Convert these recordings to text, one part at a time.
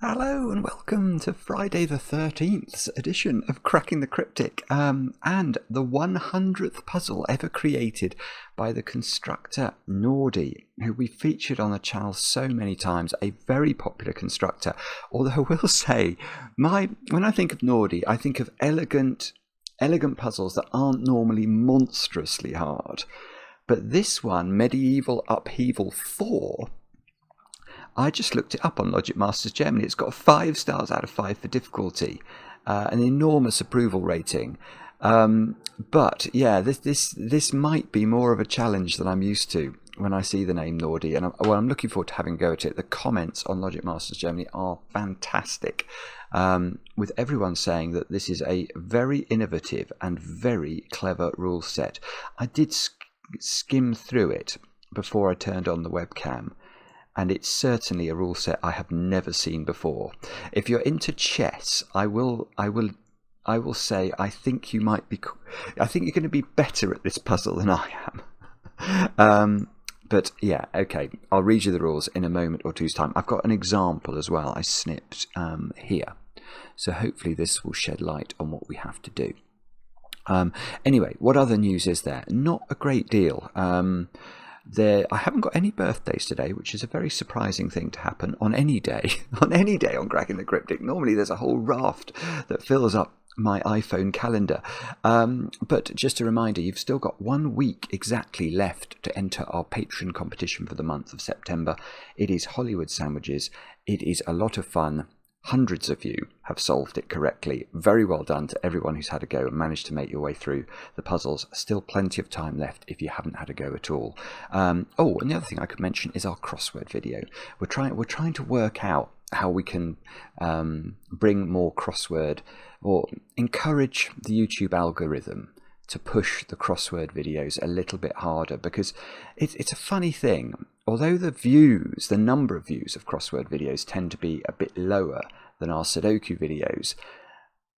Hello and welcome to Friday the 13th edition of Cracking the Cryptic, and the 100th puzzle ever created by the constructor Nordy, who we featured on the channel so many times, a very popular constructor. Although I will say, when I think of Nordy, I think of elegant puzzles that aren't normally monstrously hard. But this one, Medieval Upheaval 4, I just looked it up on Logic Masters Germany. It's got 5 stars out of 5 for difficulty, an enormous approval rating. But yeah, this might be more of a challenge than I'm used to when I see the name Nordy, and I'm looking forward to having a go at it. The comments on Logic Masters Germany are fantastic, with everyone saying that this is a very innovative and very clever rule set. I did skim through it before I turned on the webcam, and it's certainly a rule set I have never seen before. If you're into chess, I will say I think you might be. I think you're going to be better at this puzzle than I am. But yeah, okay. I'll read you the rules in a moment or two's time. I've got an example as well. I snipped here, so hopefully this will shed light on what we have to do. Anyway, what other news is there? Not a great deal. I haven't got any birthdays today, which is a very surprising thing to happen on any day. On Cracking the Cryptic. Normally there's a whole raft that fills up my iPhone calendar. But just a reminder, you've still got 1 week exactly left to enter our Patreon competition for the month of September. It is Hollywood Sandwiches. It is a lot of fun. Hundreds of you have solved it correctly. Very well done to everyone who's had a go and managed to make your way through the puzzles. Still plenty of time left if you haven't had a go at all. And the other thing I could mention is our crossword video. We're trying to work out how we can bring more crossword, or encourage the YouTube algorithm to push the crossword videos a little bit harder, because it's a funny thing. Although the number of views of crossword videos tend to be a bit lower than our Sudoku videos,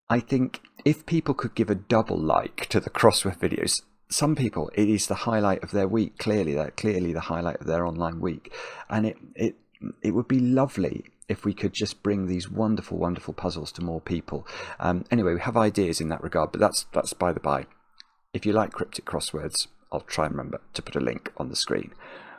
I think if people could give a double like to the crossword videos, some people, it is the highlight of their week, clearly the highlight of their online week. And it would be lovely if we could just bring these wonderful, wonderful puzzles to more people. Anyway, we have ideas in that regard, but that's by the by. If you like cryptic crosswords, I'll try and remember to put a link on the screen.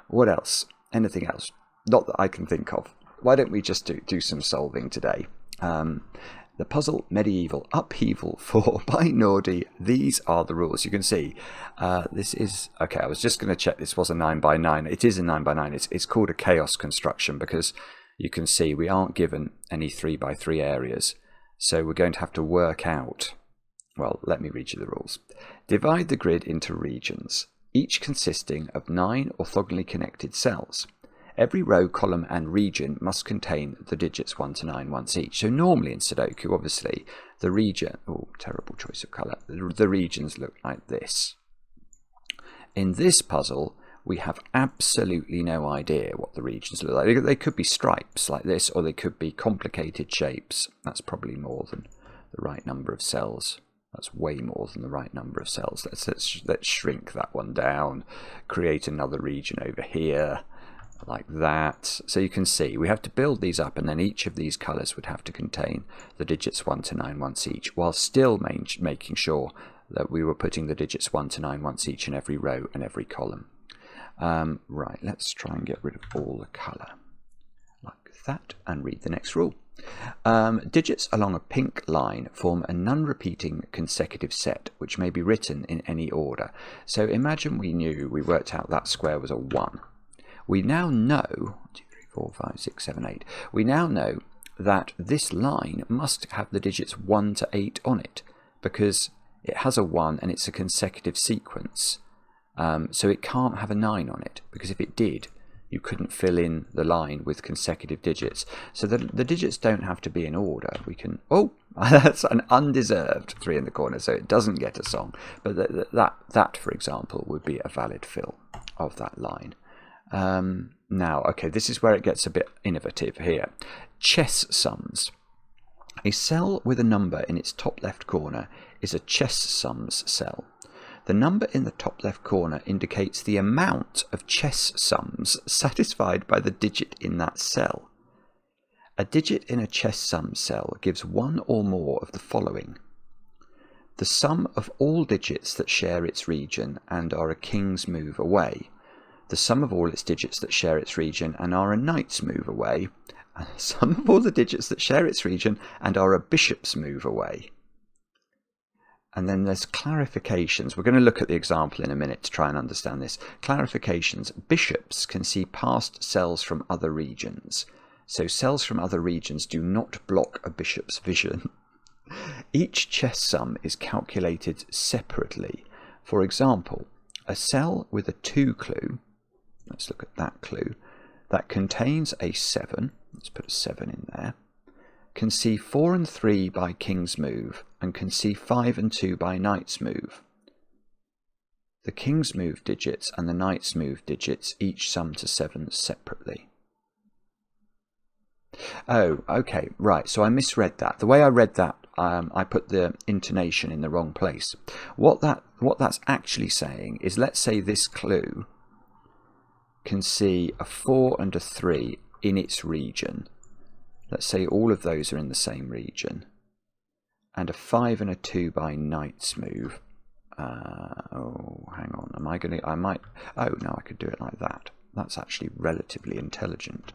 What else? Anything else? Not that I can think of. Why don't we just do some solving today? The puzzle Medieval Upheaval 4 by Nordy. These are the rules. You can see this is... Okay, I was just going to check this was a 9x9. It is a 9x9. It's called a chaos construction because you can see we aren't given any 3x3 areas. So we're going to have to work out... Well, let me read you the rules. Divide the grid into regions, each consisting of 9 orthogonally connected cells. Every row, column and region must contain the digits 1 to 9 once each. So normally in Sudoku, obviously, the region... Oh, terrible choice of colour. The regions look like this. In this puzzle, we have absolutely no idea what the regions look like. They could be stripes like this, or they could be complicated shapes. That's probably more than the right number of cells. That's way more than the right number of cells. Let's shrink that one down, create another region over here, like that. So you can see we have to build these up, and then each of these colours would have to contain the digits 1 to 9 once each, while still making sure that we were putting the digits 1 to 9 once each in every row and every column. Right, let's try and get rid of all the colour, like that, and read the next rule. Digits along a pink line form a non-repeating consecutive set, which may be written in any order. So imagine we worked out that square was a 1. We now know, 1, 2, 3, 4, 5, 6, 7, 8. We now know that this line must have the digits 1 to 8 on it, because it has a 1 and it's a consecutive sequence. So it can't have a 9 on it, because if it did, you couldn't fill in the line with consecutive digits. So the digits don't have to be in order. We can... Oh, that's an undeserved 3 in the corner, so it doesn't get a song. But that, for example, would be a valid fill of that line. Now, okay, this is where it gets a bit innovative here. Chess sums. A cell with a number in its top left corner is a chess sums cell. The number in the top left corner indicates the amount of chess sums satisfied by the digit in that cell. A digit in a chess sum cell gives one or more of the following: the sum of all digits that share its region and are a king's move away, the sum of all its digits that share its region and are a knight's move away, and the sum of all the digits that share its region and are a bishop's move away. And then there's clarifications. We're going to look at the example in a minute to try and understand this. Clarifications. Bishops can see past cells from other regions. So cells from other regions do not block a bishop's vision. Each chess sum is calculated separately. For example, a cell with a 2 clue, let's look at that clue, that contains a 7, let's put a 7 in there, can see 4 and 3 by king's move and can see 5 and 2 by knight's move. The king's move digits and the knight's move digits each sum to 7 separately. Oh, okay, right, so I misread that. The way I read that, I put the intonation in the wrong place. What that's actually saying is, let's say this clue can see a 4 and a 3 in its region. Let's say all of those are in the same region. And a 5 and a 2 by knight's move. Oh, hang on. Oh, no, I could do it like that. That's actually relatively intelligent.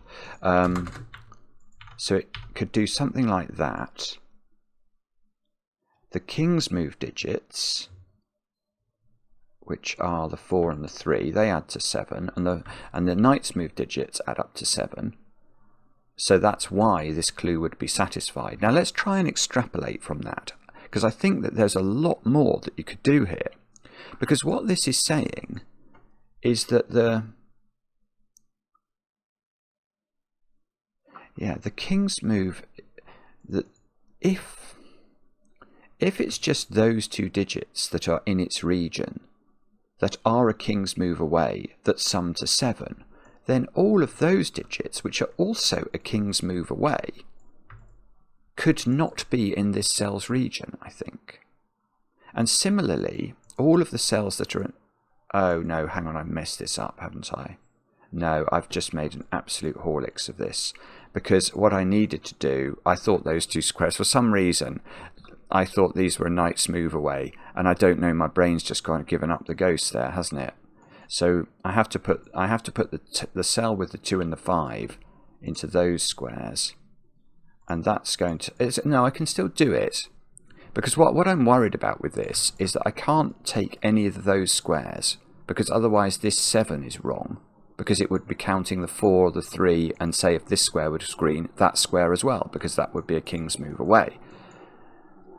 So it could do something like that. The king's move digits, which are the 4 and the 3, they add to 7. And the knight's move digits add up to 7. So that's why this clue would be satisfied. Now let's try and extrapolate from that, because I think that there's a lot more that you could do here. Because what this is saying is that the king's move, that if it's just those 2 digits that are in its region that are a king's move away that sum to 7, then all of those digits, which are also a king's move away, could not be in this cell's region, I think. And similarly, all of the cells that are in... Oh no, hang on, I messed this up, haven't I? No, I've just made an absolute horlicks of this. Because what I needed to do, I thought those 2 squares, for some reason, I thought these were a knight's move away. And I don't know, my brain's just kind of given up the ghost there, hasn't it? So I have to put the cell with the 2 and the 5 into those squares, and that's going to... No, I can still do it, because what I'm worried about with this is that I can't take any of those squares, because otherwise this 7 is wrong, because it would be counting the 4, the 3, and say if this square was green, that square as well, because that would be a king's move away.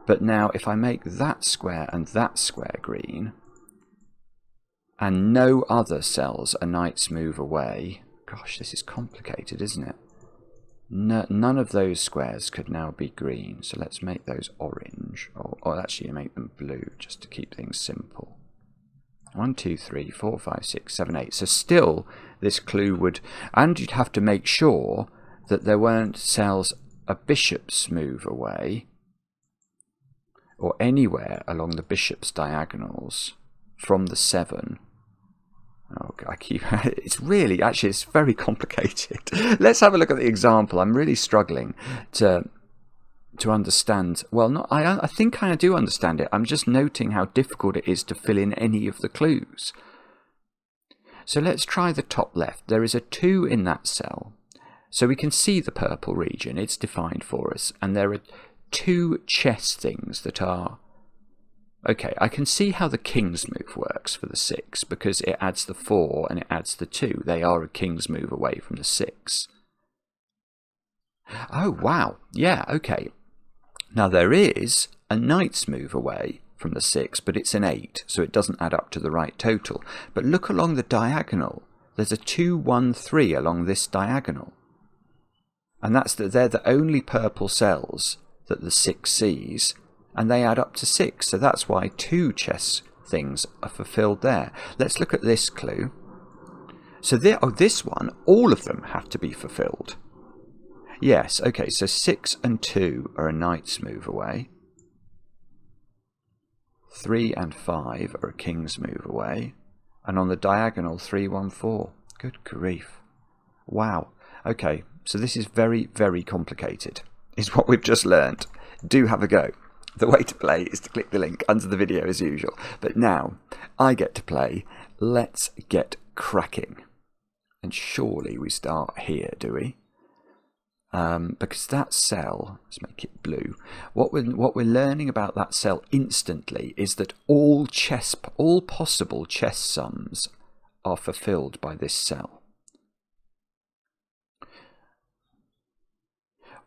But now if I make that square and that square green, and no other cells a knight's move away... Gosh, this is complicated, isn't it? None of those squares could now be green, so let's make those orange, or actually make them blue, just to keep things simple. 1, 2, 3, 4, 5, 6, 7, 8. So still, this clue would... And you'd have to make sure that there weren't cells a bishop's move away, or anywhere along the bishop's diagonals from the 7. Oh, it's really, actually, it's very complicated. Let's have a look at the example. I'm really struggling to understand. Well, I think I do understand it. I'm just noting how difficult it is to fill in any of the clues. So let's try the top left. There is a 2 in that cell. So we can see the purple region. It's defined for us. And there are 2 chess things that are... Okay, I can see how the king's move works for the 6, because it adds the 4 and it adds the 2. They are a king's move away from the 6. Oh, wow. Yeah, okay. Now there is a knight's move away from the 6, but it's an 8, so it doesn't add up to the right total. But look along the diagonal. There's a 2, 1, 3 along this diagonal. And they're the only purple cells that the 6 sees, and they add up to 6, so that's why 2 chess things are fulfilled there. Let's look at this clue. So this one, all of them have to be fulfilled. Yes, okay, so 6 and 2 are a knight's move away. 3 and 5 are a king's move away. And on the diagonal, 3, 1, 4. Good grief. Wow. Okay, So this is very, very complicated, is what we've just learned. Do have a go. The way to play is to click the link under the video as usual. But now I get to play. Let's get cracking. And surely we start here, do we? Because that cell, let's make it blue. What we're learning about that cell instantly is that all possible chess sums are fulfilled by this cell.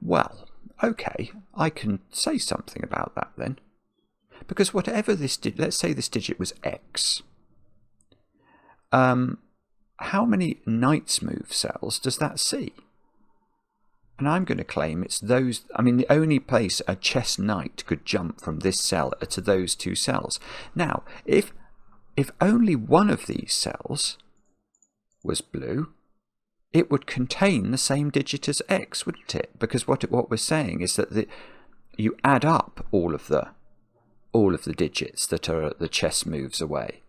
Well, okay, I can say something about that then. Because whatever this let's say this digit was X. How many knight's move cells does that see? And I'm going to claim it's those. I mean, the only place a chess knight could jump from this cell are to those two cells. Now, if only one of these cells was blue, it would contain the same digit as X, wouldn't it? Because what we're saying is that you add up all of the digits that are the chess moves away.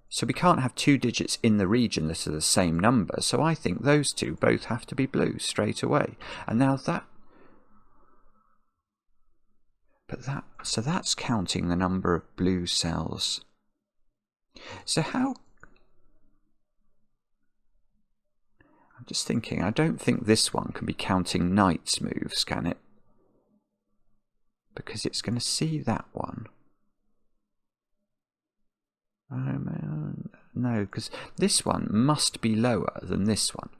So we can't have two digits in the region that are the same number. So I think those two both have to be blue straight away. And now so that's counting the number of blue cells. So how? I'm just thinking, I don't think this one can be counting knight's moves, can it? Because it's going to see that one. No, because this one must be lower than this one.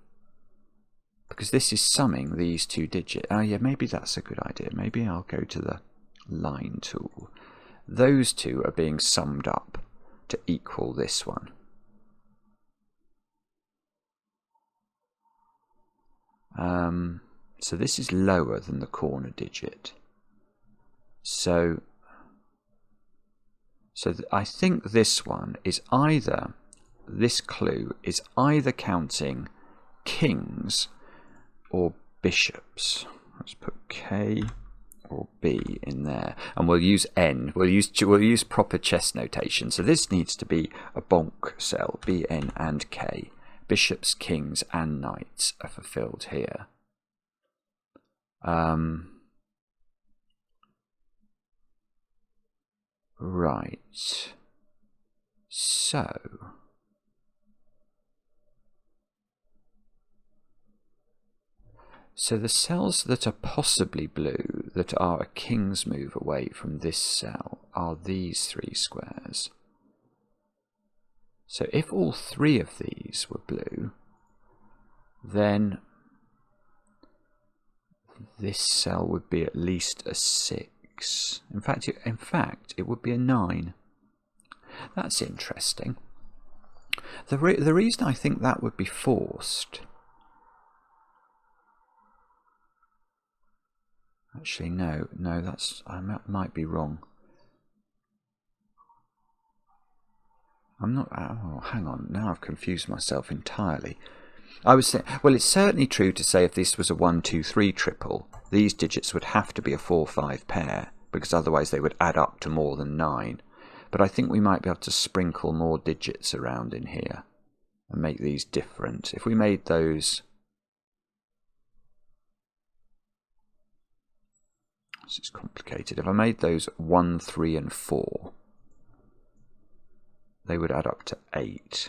Because this is summing these two digits. Oh yeah, maybe that's a good idea. Maybe I'll go to the line tool. Those two are being summed up to equal this one. So this is lower than the corner digit. So I think this one is either, this clue is either counting kings or bishops. Let's put K or B in there, and we'll use N. We'll use proper chess notation. So this needs to be a bonk cell. B, N, and K. Bishops, kings, and knights are fulfilled here. Right. So the cells that are possibly blue, that are a king's move away from this cell, are these three squares. So if all three of these were blue, then this cell would be at least a 6. In fact, it would be a 9. That's interesting. The reason I think that would be forced. Actually, no, I might be wrong. I'm not. Oh, hang on. Now I've confused myself entirely. I was saying, well, it's certainly true to say if this was a 1, 2, 3 triple, these digits would have to be a 4, 5 pair, because otherwise they would add up to more than 9. But I think we might be able to sprinkle more digits around in here and make these different. If we made those... This is complicated. If I made those 1, 3, and 4, they would add up to 8.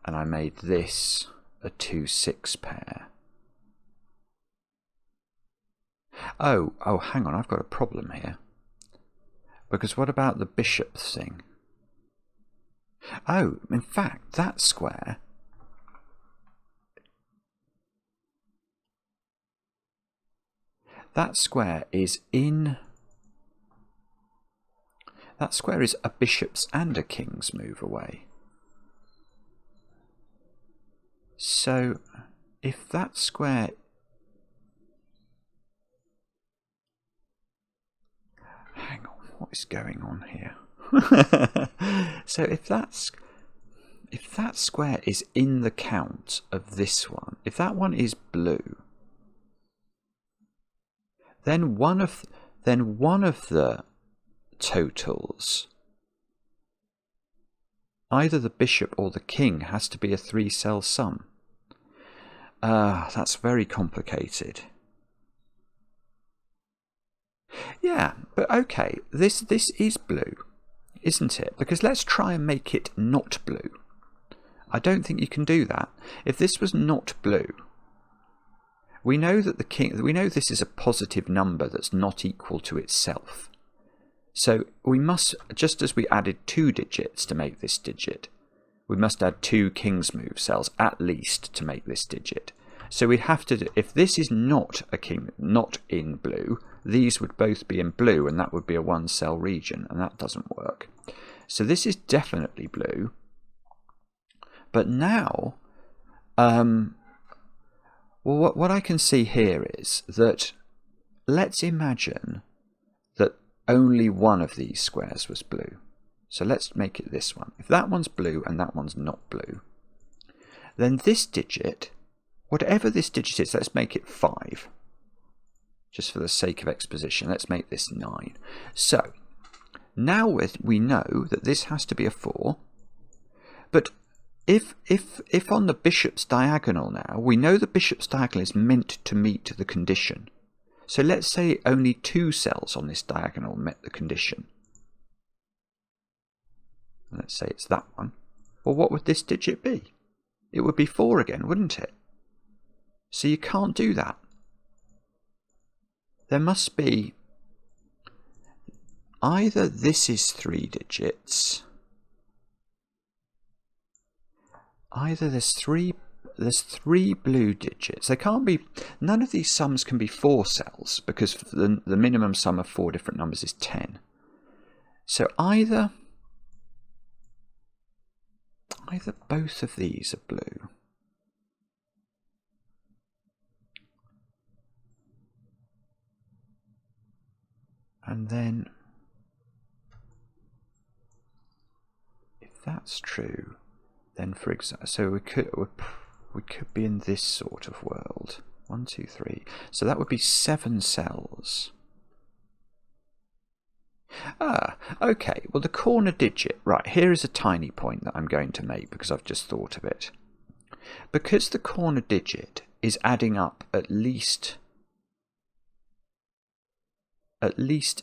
And I made this a 2, 6 pair. Oh, hang on, I've got a problem here. Because what about the bishop thing? Oh, in fact, that square... That square is in... That square is a bishop's and a king's move away. So, if that square... Hang on, what is going on here? So if that square is in the count of this one, if that one is blue, then one of the totals, either the bishop or the king, has to be a 3-cell sum. That's very complicated. Yeah, but okay, this is blue, isn't it? Because let's try and make it not blue. I don't think you can do that. If this was not blue, we know that we know this is a positive number that's not equal to itself. So we must, just as we added 2 digits to make this digit, we must add 2 king's move cells at least to make this digit. So we'd have to, if this is not a king, not in blue, these would both be in blue, and that would be a 1-cell region, and that doesn't work. So this is definitely blue. But now, well, what I can see here is that, let's imagine that only one of these squares was blue. So let's make it this one. If that one's blue and that one's not blue, then this digit, whatever this digit is, let's make it 5. Just for the sake of exposition, let's make this 9. So now we know that this has to be a 4. But if on the bishop's diagonal now, we know the bishop's diagonal is meant to meet the condition. So let's say only 2 cells on this diagonal met the condition. Let's say it's that one. Well, what would this digit be? It would be 4 again, wouldn't it? So you can't do that. There must be either this is 3 digits, either there's three blue digits. They can't be, none of these sums can be 4 cells, because the minimum sum of 4 different numbers is 10. So either both of these are blue. And then, if that's true, then for example, so we could be in this sort of world. 1, 2, 3. So that would be 7 cells. Okay. Well, the corner digit, right, here is a tiny point that I'm going to make because I've just thought of it. Because the corner digit is adding up at least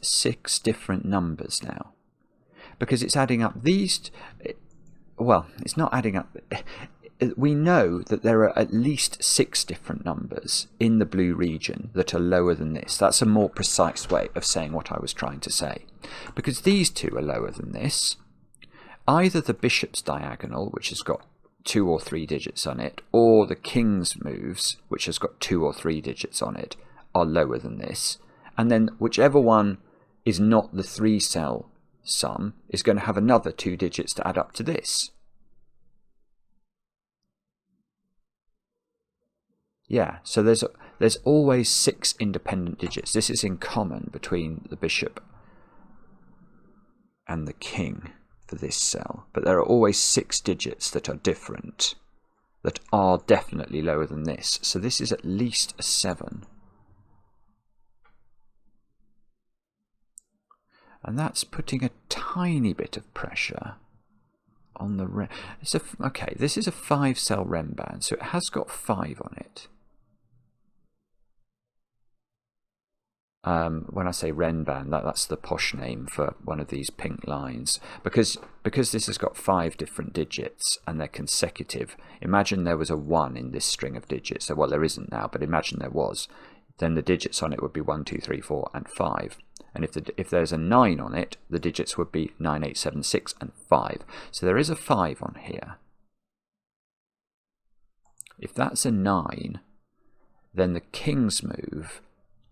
6 different numbers now. Because it's adding up these, well, it's not adding up. We know that there are at least 6 different numbers in the blue region that are lower than this. That's a more precise way of saying what I was trying to say. Because these 2 are lower than this. Either the bishop's diagonal, which has got 2 or 3 digits on it, or the king's moves, which has got 2 or 3 digits on it, are lower than this. And then whichever one is not the 3-cell sum is going to have another 2 digits to add up to this. Yeah, so there's always 6 independent digits. This is in common between the bishop and the king for this cell. But there are always 6 digits that are different, that are definitely lower than this. So this is at least a 7. And that's putting a tiny bit of pressure on the okay, this is a 5-cell Renban, so it has got 5 on it. When I say Renban, that's the posh name for one of these pink lines. Because this has got 5 different digits and they're consecutive. Imagine there was a 1 in this string of digits. So, well, there isn't now, but imagine there was. Then the digits on it would be 1, 2, 3, 4, and 5. And if there's a 9 on it, the digits would be 9, 8, 7, 6, and 5. So there is a 5 on here. If that's a 9, then the king's move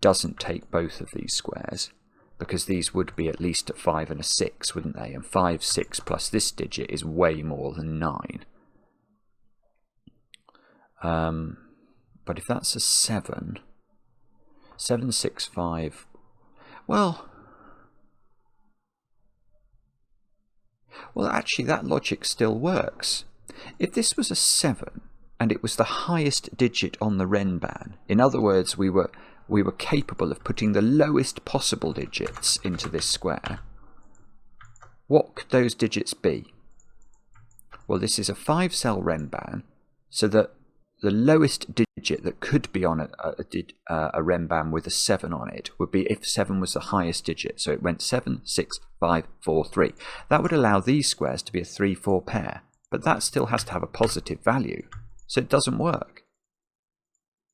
doesn't take both of these squares, because these would be at least a 5 and a 6, wouldn't they? And 5, 6 plus this digit is way more than 9. But if that's a 7, 7, 6, 5, well, actually that logic still works. If this was a 7 and it was the highest digit on the Renban, in other words, we were capable of putting the lowest possible digits into this square, what could those digits be? Well, this is a 5-cell Renban, so that the lowest digit that could be on a Renban with a 7 on it would be if 7 was the highest digit. So it went 7, 6, 5, 4, 3. That would allow these squares to be a 3-4 pair, but that still has to have a positive value, so it doesn't work.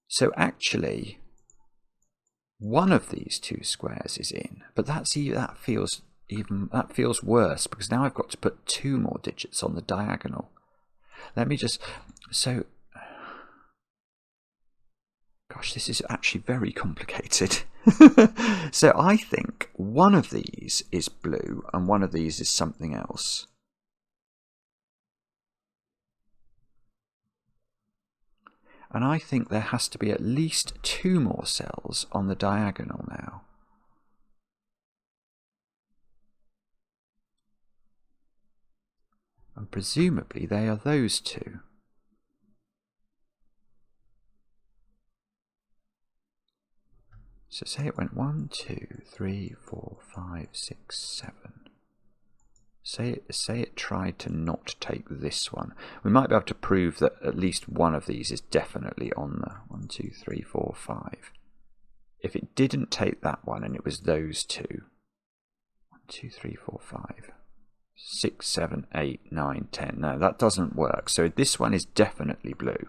So actually, one of these two squares is in, but that feels worse, because now I've got to put 2 more digits on the diagonal. Let me just, so, gosh, this is actually very complicated. So I think one of these is blue and one of these is something else. And I think there has to be at least 2 more cells on the diagonal now. And presumably they are those 2. So say it went 1, 2, 3, 4, 5, 6, 7. Say it tried to not take this one. We might be able to prove that at least one of these is definitely on the 1, 2, 3, 4, 5. If it didn't take that one and it was those 2. 1, 2, 3, 4, 5. 6, 7, 8, 9, 10. No, that doesn't work. So this one is definitely blue.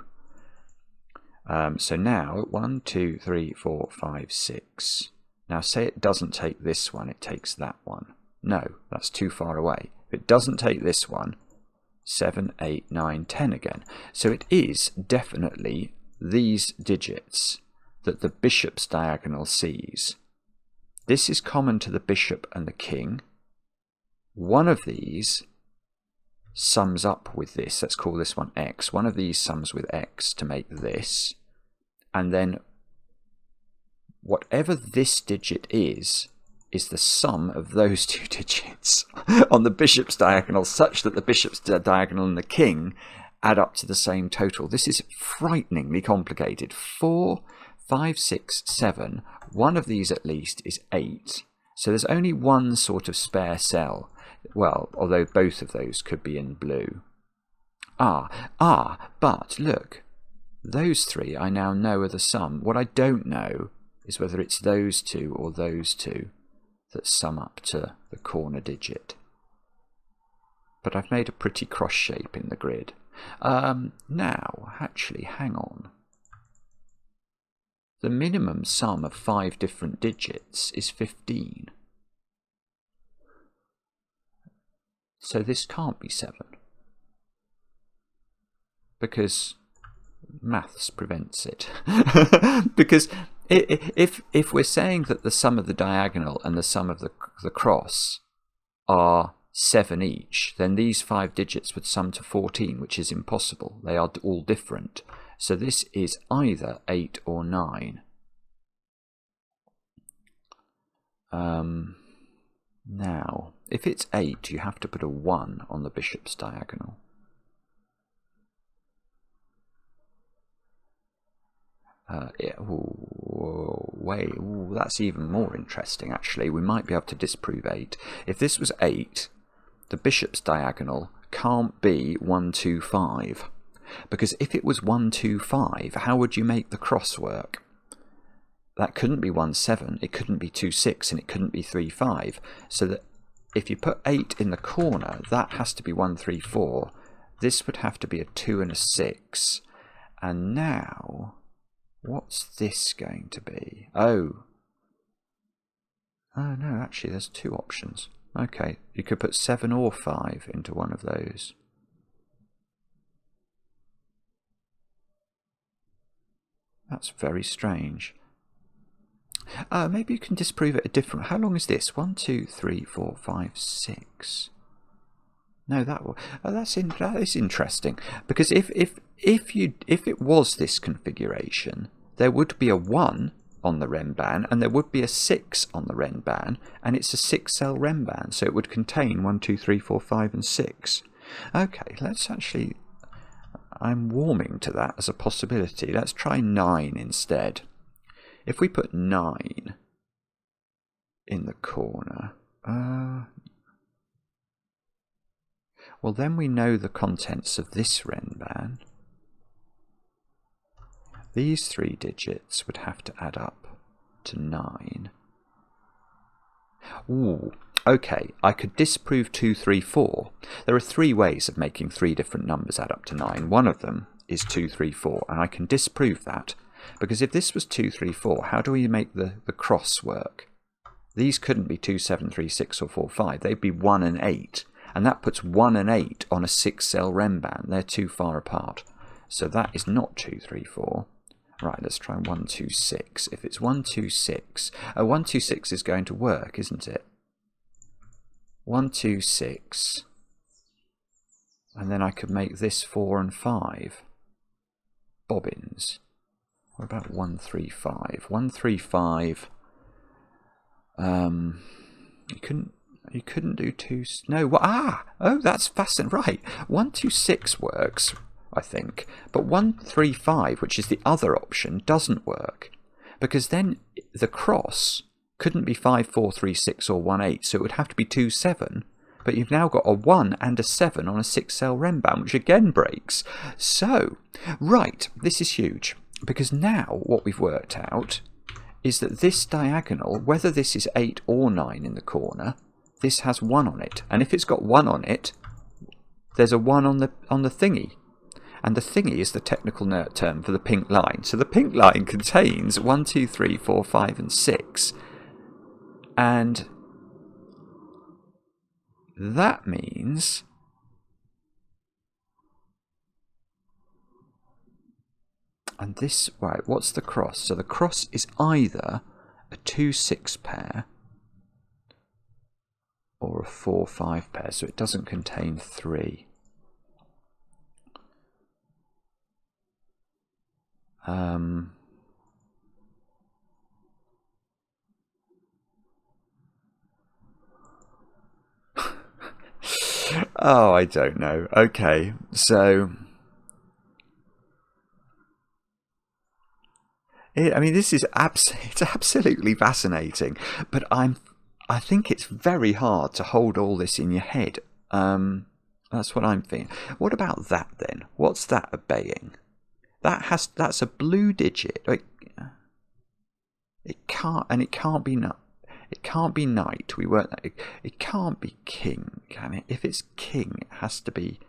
So now 1, 2, 3, 4, 5, 6. Now say it doesn't take this one, it takes that one. No, that's too far away. If it doesn't take this one, 7, 8, 9, 10 again. So it is definitely these digits that the bishop's diagonal sees. This is common to the bishop and the king. One of these sums up with this. Let's call this one x. One of these sums with x to make this. And then whatever this digit is the sum of those 2 digits on the bishop's diagonal, such that the bishop's diagonal and the king add up to the same total. This is frighteningly complicated. 4, 5, 6, 7. One of these at least is 8. So there's only one sort of spare cell. Well, although both of those could be in blue. But look, those 3 I now know are the sum. What I don't know is whether it's those 2 or those 2 that sum up to the corner digit. But I've made a pretty cross shape in the grid. Now, actually, hang on. The minimum sum of 5 different digits is 15. So this can't be 7. Because maths prevents it. Because if we're saying that the sum of the diagonal and the sum of the cross are 7 each, then these 5 digits would sum to 14, which is impossible. They are all different. So this is either 8 or 9. Now, if it's 8, you have to put a 1 on the bishop's diagonal. That's even more interesting, actually. We might be able to disprove 8. If this was 8, the bishop's diagonal can't be 1, 2, 5. Because if it was 1, 2, 5, how would you make the cross work? That couldn't be 1, 7, it couldn't be 2, 6, and it couldn't be 3, 5. So that if you put 8 in the corner, that has to be 1, 3, 4. This would have to be a 2 and a 6. And now, what's this going to be? Oh no, actually there's 2 options. Okay, you could put 7 or 5 into one of those. That's very strange. Maybe you can disprove it a different. How long is this? 1, 2, 3, 4, 5, 6. No, that is interesting, because if it was this configuration, there would be a 1 on the Renban and there would be a 6 on the Renban, and it's a 6-cell Renban, so it would contain 1, 2, 3, 4, 5, and 6. Okay, let's actually. I'm warming to that as a possibility. Let's try 9 instead. If we put 9 in the corner, well, then we know the contents of this Renban. these 3 digits would have to add up to 9. Ooh, okay, I could disprove 2, 3, 4. There are 3 ways of making 3 different numbers add up to 9. One of them is 2, 3, 4, and I can disprove that, because if this was 2, 3, 4, how do we make the cross work? These couldn't be 2, 7, 3, 6 or 4, 5. They'd be 1 and 8, and that puts 1 and 8 on a 6-cell Renban. They're too far apart. So that is not 2, 3, 4. Right, let's try 1, 2, 6. If it's 1, 2, 6, 1, 2, 6 is going to work, isn't it? 1, 2, 6. And then I could make this 4 and 5. Bobbins. What about 1, 3, 5? 1, 3, 5. You couldn't do 2. No. Oh, that's fascinating. Right. 1, 2, 6 works, I think, but 1, 3, 5, which is the other option, doesn't work, because then the cross couldn't be 5, 4, 3, 6 or 1, 8, so it would have to be 2, 7. But you've now got a 1 and a 7 on a 6-cell Renban, which again breaks. So, right, this is huge, because now what we've worked out is that this diagonal, whether this is 8 or 9 in the corner, this has 1 on it. And if it's got 1 on it, there's a 1 on the thingy. And the thingy is the technical term for the pink line. So the pink line contains 1, 2, 3, 4, 5, and 6. And that means and this, right, what's the cross? So the cross is either a 2-6 pair or a 4-5 pair, so it doesn't contain 3. Oh, I don't know. Okay, so I mean, this is it's absolutely fascinating, but I think it's very hard to hold all this in your head. That's what I'm thinking. What about that then? What's that obeying? That's a blue digit. It can't be knight. We weren't. It can't be king, can it? If it's king, it has to be.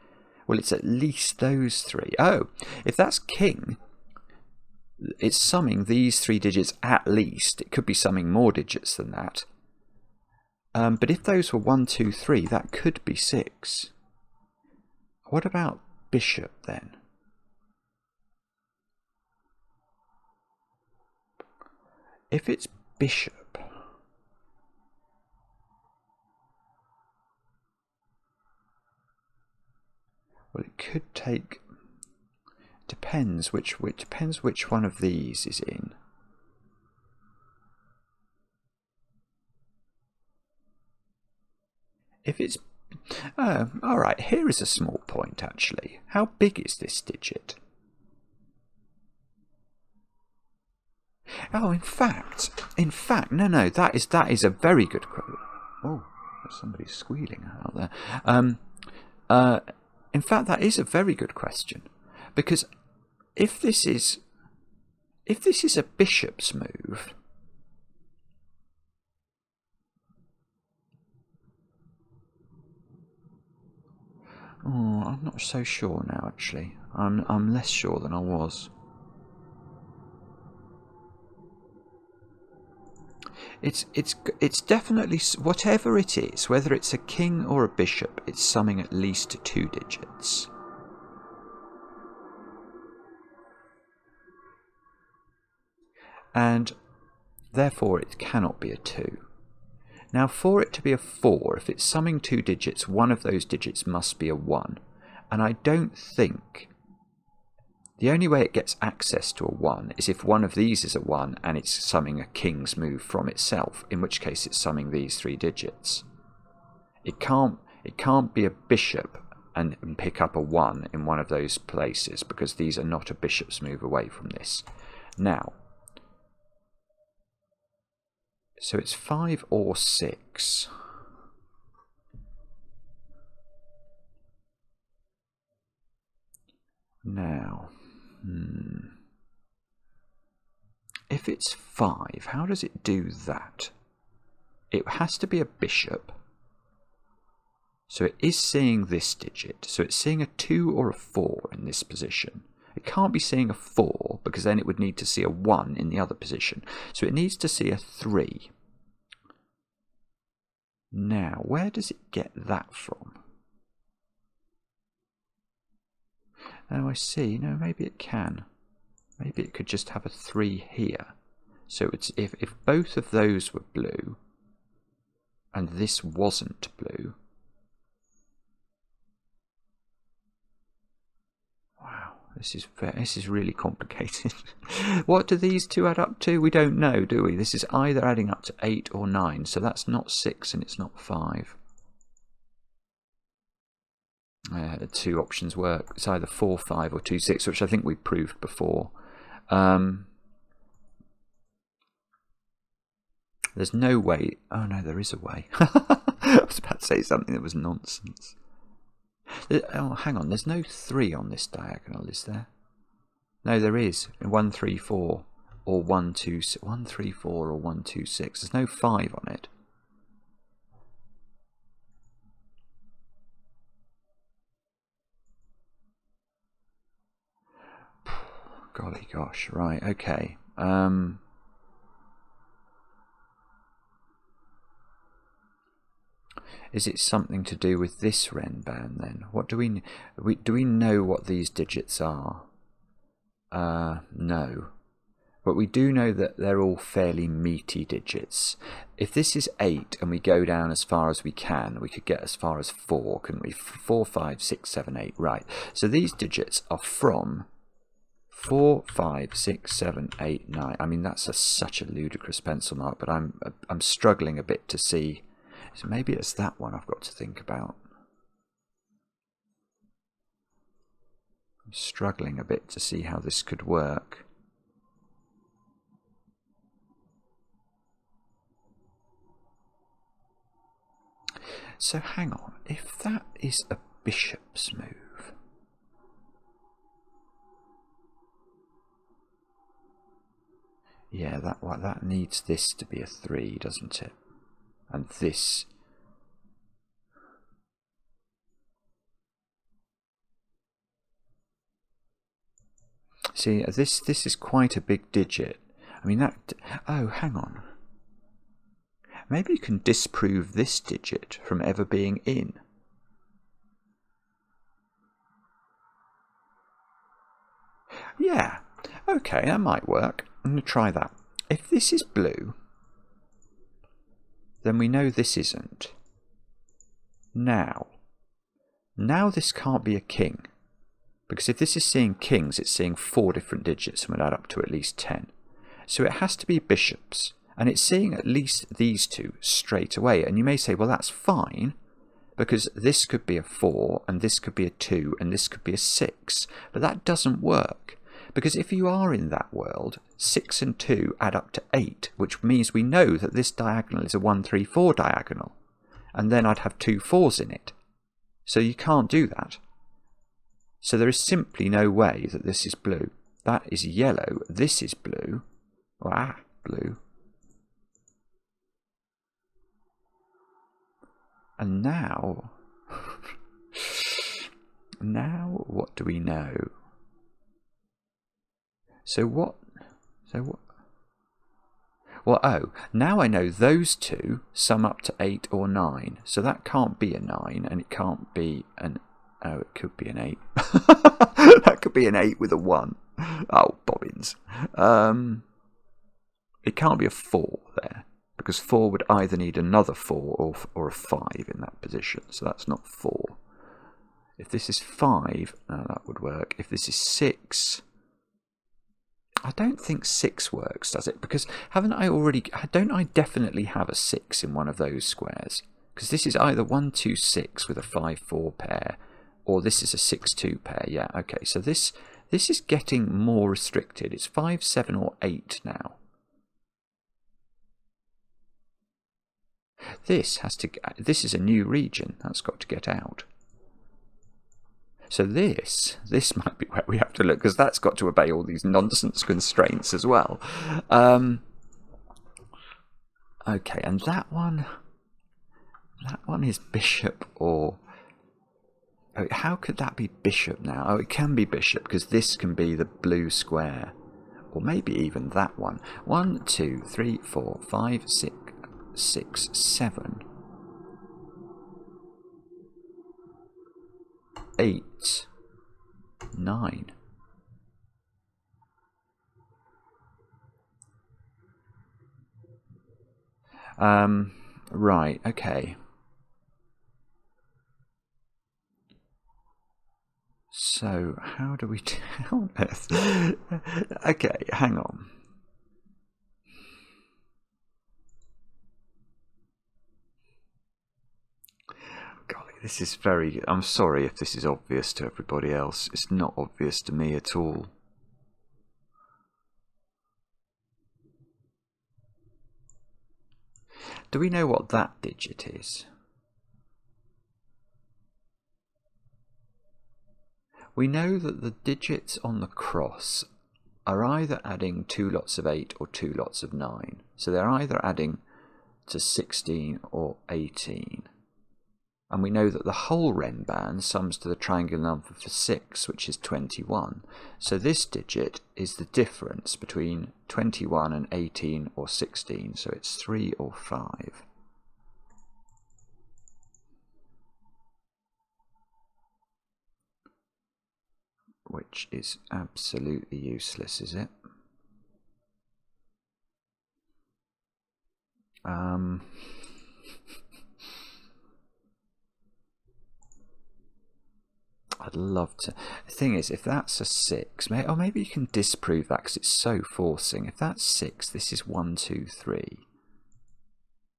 Well, it's at least those 3. Oh, if that's king, it's summing these 3 digits at least. It could be summing more digits than that. But if those were 1, 2, 3, that could be 6. What about bishop then? If it's bishop, well, it could take. Depends which one of these is in. If it's all right, here is a small point actually. How big is this digit? Oh, in fact, no, that is a very good question. Oh, there's somebody squealing out there. In fact, that is a very good question, because if this is a bishop's move, oh, I'm not so sure now. Actually, I'm less sure than I was. It's definitely, whatever it is, whether it's a king or a bishop, it's summing at least 2 digits. And therefore it cannot be a 2. Now, for it to be a 4, if it's summing 2 digits, one of those digits must be a 1. And I don't think. The only way it gets access to a 1 is if one of these is a 1 and it's summing a king's move from itself, in which case it's summing these 3 digits. It can't be a bishop and pick up a 1 in one of those places, because these are not a bishop's move away from this. Now, so it's 5 or 6. Now, if it's 5, how does it do that? It has to be a bishop. So it is seeing this digit. So it's seeing a 2 or a 4 in this position. It can't be seeing a 4 because then it would need to see a 1 in the other position. So it needs to see a 3. Now, where does it get that from? Oh, I see. No, maybe it can. Maybe it could just have a 3 here. So it's if both of those were blue and this wasn't blue. Wow, this is really complicated. What do these two add up to? We don't know, do we? This is either adding up to 8 or 9, so that's not 6 and it's not 5. The two options work. It's either 4, 5 or 2, 6, which I think we proved before. There's no way. Oh no, there is a way. I was about to say something that was nonsense. Oh, hang on. There's no 3 on this diagonal, is there? No, there is. 1, 3, 4, or 1, 2, 1, 3, 4, or 1, 2, 6. There's no 5 on it. Golly gosh, right, okay. Is it something to do with this Renban then? What do we know what these digits are? No. But we do know that they're all fairly meaty digits. If this is 8 and we go down as far as we can, we could get as far as 4, couldn't we? 4, 5, 6, 7, 8, right. So these digits are from 4, 5, 6, 7, 8, 9. I mean, that's such a ludicrous pencil mark, but I'm struggling a bit to see. So maybe it's that one I've got to think about. I'm struggling a bit to see how this could work. So hang on, if that is a bishop's move, yeah, that needs this to be a 3, doesn't it? And this. See, this is quite a big digit. I mean that. Oh, hang on. Maybe you can disprove this digit from ever being in. Yeah. Okay, that might work. I'm going to try that. If this is blue, then we know this isn't. Now this can't be a king. Because if this is seeing kings, it's seeing 4 different digits and would add up to at least 10. So it has to be bishops. And it's seeing at least these two straight away. And you may say, well, that's fine, because this could be a 4, and this could be a 2, and this could be a 6. But that doesn't work. Because if you are in that world, 6 and 2 add up to 8, which means we know that this diagonal is a 1, 3, 4 diagonal. And then I'd have 2 4s in it. So you can't do that. So there is simply no way that this is blue. That is yellow. This is blue. Blue. And now, what do we know? So what? Well, oh, now I know those two sum up to 8 or 9. So that can't be a 9, and it can't be an. Oh, it could be an 8. That could be an 8 with a 1. Oh, bobbins. It can't be a 4 there. Because 4 would either need another 4 or a 5 in that position. So that's not 4. If this is 5, that would work. If this is 6, I don't think 6 works, does it? Because don't I definitely have a 6 in one of those squares? Because this is either 1, 2, 6 with a 5, 4 pair, or this is a 6, 2 pair. Yeah, okay. So this is getting more restricted. It's 5, 7, or 8 now. This is a new region. That's got to get out. So this might be where we have to look, because that's got to obey all these nonsense constraints as well. Okay, and that one is bishop, or how could that be bishop now? Oh, it can be bishop because this can be the blue square, or maybe even that one. 1, 2, 3, 4, 5, 6, 7, 8, 9. Right, okay. So, how do we tell this? Okay, hang on. Golly, this is very... I'm sorry if this is obvious to everybody else. It's not obvious to me at all. Do we know what that digit is? We know that the digits on the cross are either adding 2 lots of 8 or 2 lots of 9. So they're either adding to 16 or 18. And we know that the whole renban sums to the triangular number for 6, which is 21. So this digit is the difference between 21 and 18 or 16. So it's 3 or 5. Which is absolutely useless, is it? I'd love to. The thing is, if that's a 6, or maybe you can disprove that because it's so forcing. If that's 6, this is 1, 2, 3.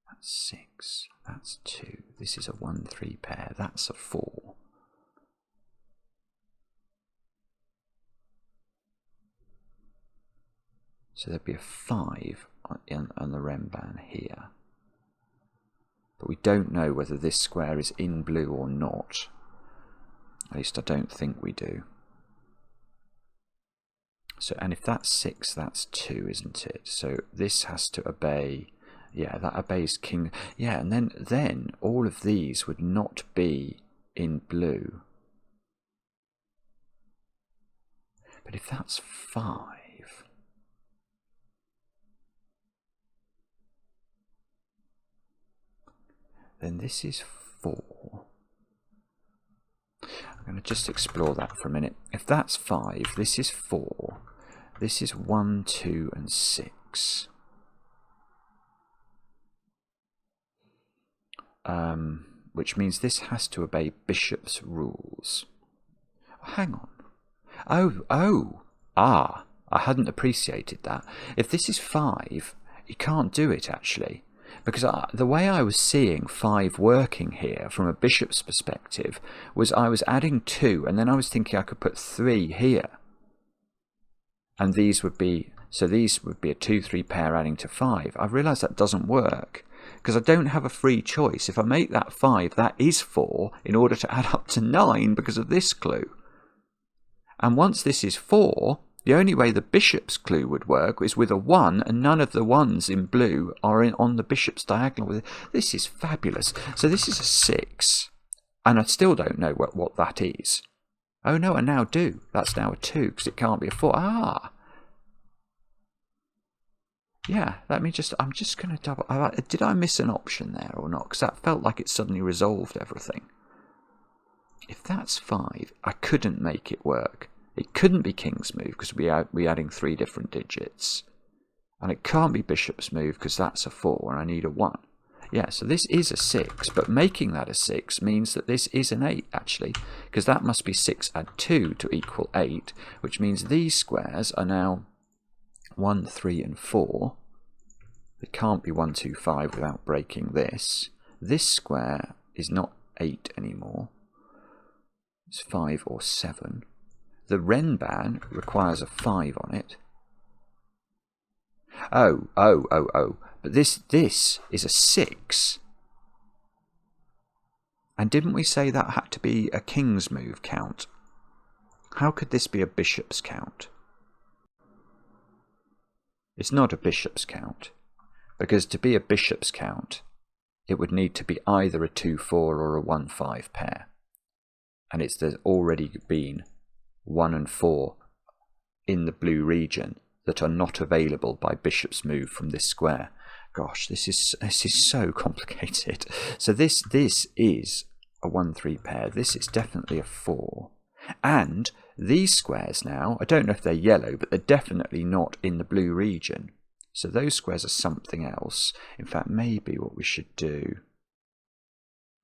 That's 6. That's 2. This is a 1, 3 pair. That's a 4. So there'd be a 5 on the renban here. But we don't know whether this square is in blue or not. At least I don't think we do. So, and if that's 6, that's 2, isn't it? So this has to obey, yeah, that obeys king. Yeah, and then all of these would not be in blue. But if that's 5, then this is 4. I'm going to just explore that for a minute. If that's 5, this is 4. This is 1, 2, and 6. Which means this has to obey bishop's rules. Hang on. I hadn't appreciated that. If this is 5, you can't do it actually. Because the way I was seeing 5 working here from a bishop's perspective was I was adding 2, and then I was thinking I could put 3 here. And these would be, so these would be a 2-3 pair adding to 5. I've realised that doesn't work because I don't have a free choice. If I make that 5, that is 4 in order to add up to 9 because of this clue. And once this is 4, the only way the bishop's clue would work is with a 1, and none of the 1s in blue are on the bishop's diagonal. This is fabulous. So this is a 6, and I still don't know what that is. Oh no, I now do. That's now a 2, because it can't be a 4. Ah! Yeah, let me just... I'm just going to double... Did I miss an option there or not? Because that felt like it suddenly resolved everything. If that's 5, I couldn't make it work. It couldn't be king's move because we're adding 3 different digits. And it can't be bishop's move because that's a 4 and I need a 1. Yeah, so this is a 6, but making that a 6 means that this is an 8 actually, because that must be 6 add 2 to equal 8, which means these squares are now 1, 3 and 4. It can't be 1, 2, 5 without breaking this. This square is not 8 anymore. It's 5 or 7. The renban requires a 5 on it. Oh. But this is a 6. And didn't we say that had to be a king's move count? How could this be a bishop's count? It's not a bishop's count, because to be a bishop's count, it would need to be either a 2-4 or a 1-5 pair. And there's already been 1 and 4 in the blue region that are not available by bishop's move from this square. Gosh, this is so complicated. So this is a 1-3 pair. This is definitely a 4. And these squares now, I don't know if they're yellow, but they're definitely not in the blue region. So those squares are something else. In fact, maybe what we should do,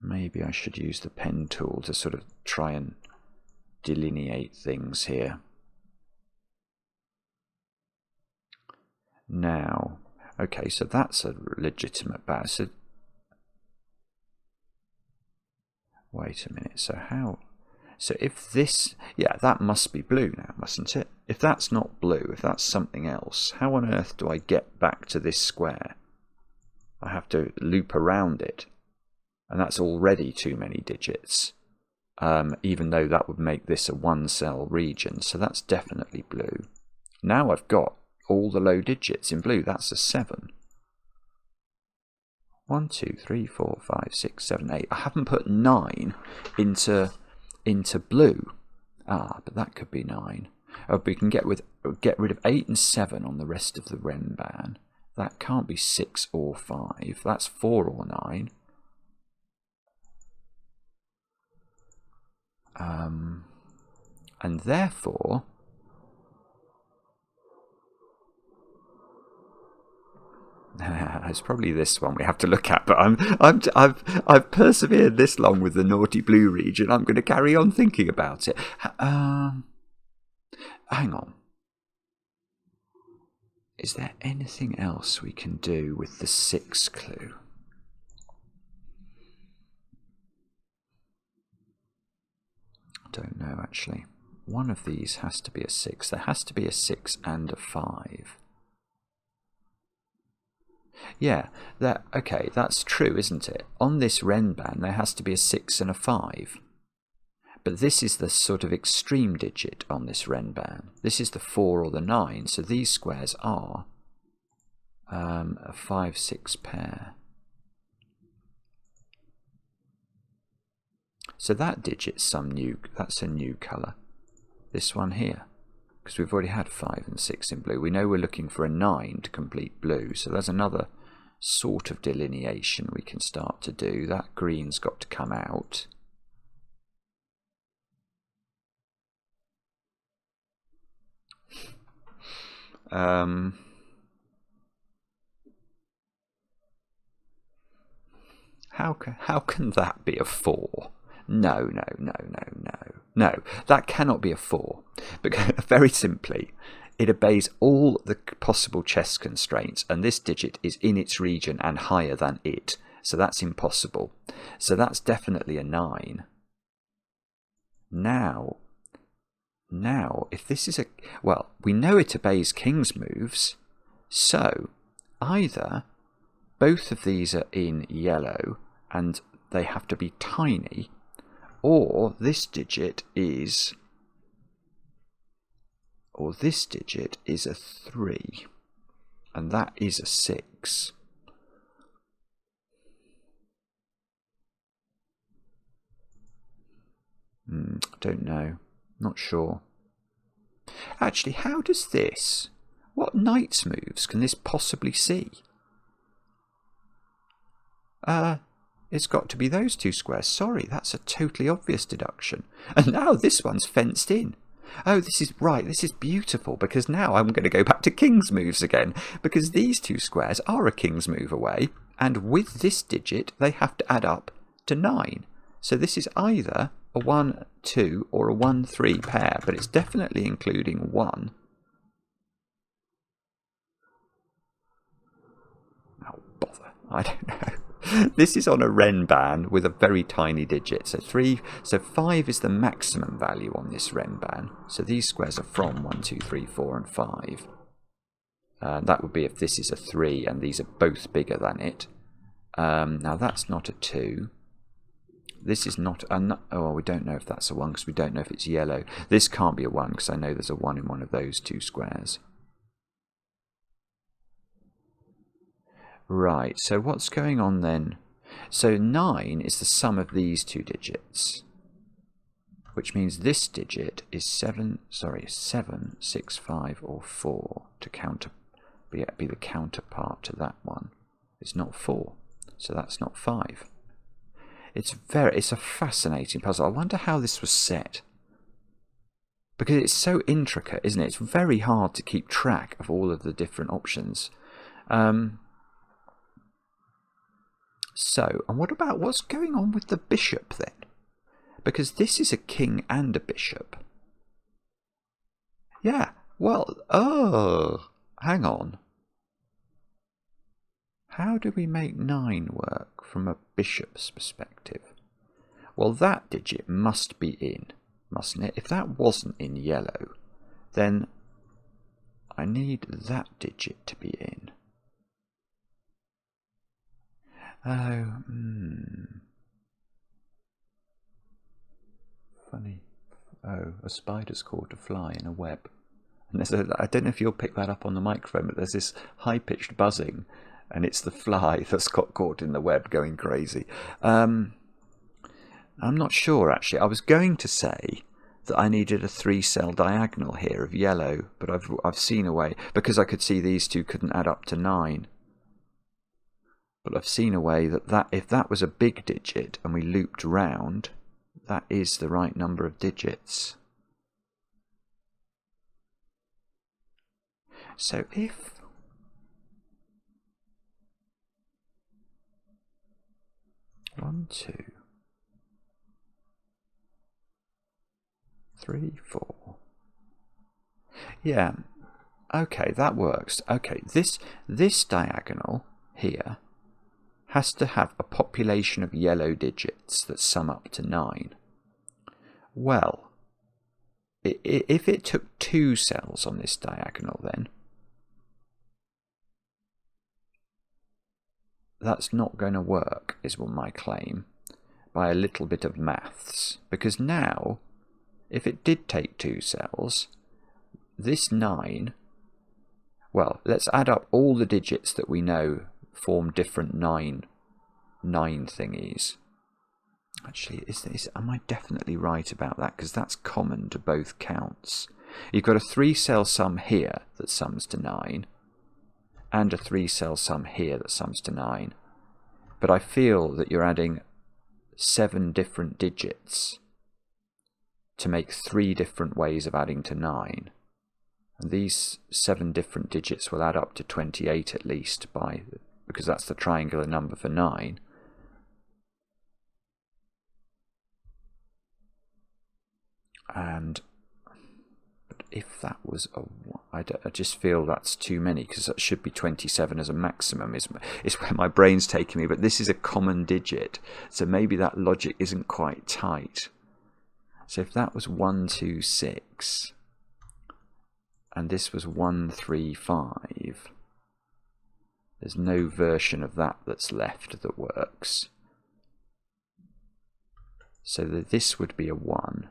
maybe I should use the pen tool to sort of try and delineate things here. Now, okay, so that's a legitimate bat. So, wait a minute, so how... So if this... Yeah, that must be blue now, mustn't it? If that's not blue, if that's something else, how on earth do I get back to this square? I have to loop around it. And that's already too many digits. Even though that would make this a 1-cell region. So that's definitely blue. Now I've got all the low digits in blue. That's a 7. 1, 2, 3, 4, 5, 6, 7, 8. I haven't put 9 into blue. But that could be 9. Oh, we can get rid of 8 and 7 on the rest of the Renban. That can't be 6 or 5. That's 4 or 9. And therefore, it's probably this one we have to look at. But I've persevered this long with the naughty blue region. I'm going to carry on thinking about it. Hang on. Is there anything else we can do with the 6 clue? I don't know, actually. One of these has to be a 6. There has to be a 6 and a 5. Yeah, okay, that's true, isn't it? On this Renban, there has to be a 6 and a 5. But this is the sort of extreme digit on this Renban. This is the 4 or the 9, so these squares are a 5-6 pair. So that digit's that's a new colour. This one here, because we've already had 5 and 6 in blue. We know we're looking for a 9 to complete blue, so there's another sort of delineation we can start to do. That green's got to come out. How can that be a 4? No, that cannot be a 4. Because very simply, it obeys all the possible chess constraints, and this digit is in its region and higher than it. So that's impossible. So that's definitely a 9. Now, if this is a... Well, we know it obeys king's moves, so either both of these are in yellow and they have to be tiny, or this digit is... Or this digit is a 3, and that is a 6. Don't know. Not sure. Actually, how does this... What knight's moves can this possibly see? It's got to be those 2 squares. Sorry, that's a totally obvious deduction. And now this one's fenced in. Oh, this is right. This is beautiful, because now I'm going to go back to king's moves again, because these 2 squares are a king's move away, and with this digit they have to add up to 9. So this is either a 1-2 or a 1-3 pair, but it's definitely including 1. Oh, bother. I don't know. This is on a Renban with a very tiny digit. So 5 is the maximum value on this Renban. So these squares are from 1, 2, 3, 4 and 5. That would be if this is a 3 and these are both bigger than it. Now that's not a 2. This is not a... Oh, we don't know if that's a 1 because we don't know if it's yellow. This can't be a 1 because I know there's a 1 in one of those 2 squares. Right, so what's going on then? So 9 is the sum of these 2 digits, which means this digit is 7, 6, 5, or 4 to be the counterpart to that one. It's not 4, so that's not 5. It's a fascinating puzzle. I wonder how this was set, because it's so intricate, isn't it? It's very hard to keep track of all of the different options. So, and what about what's going on with the bishop then? Because this is a king and a bishop. Yeah, well, oh, hang on. How do we make 9 work from a bishop's perspective? Well, that digit must be in, mustn't it? If that wasn't in yellow, then I need that digit to be in. Oh, funny. Oh, a spider's caught a fly in a web. And I don't know if you'll pick that up on the microphone, but there's this high-pitched buzzing, and it's the fly that's got caught in the web going crazy. I'm not sure, actually. I was going to say that I needed a 3-cell diagonal here of yellow, but I've seen a way, because I could see these 2 couldn't add up to 9. But I've seen a way that if that was a big digit and we looped round, that is the right number of digits. So if 1, 2, 3, 4. Yeah, okay, that works. Okay, this diagonal here has to have a population of yellow digits that sum up to 9. Well, if it took 2 cells on this diagonal, then that's not going to work, is what my claim, by a little bit of maths. Because now, if it did take 2 cells, this 9, well, let's add up all the digits that we know form different 9 thingies. Actually, am I definitely right about that? Because that's common to both counts. You've got a 3-cell sum here that sums to 9, and a 3-cell sum here that sums to 9. But I feel that you're adding 7 different digits to make 3 different ways of adding to 9. And these 7 different digits will add up to 28 at least, because that's the triangular number for 9. But if that was I just feel that's too many, because that should be 27 as a maximum is where my brain's taking me. But this is a common digit, so maybe that logic isn't quite tight. So if that was 1, 2, 6, and this was 1, 3, 5, there's no version of that that's left that works. So that this would be a 1.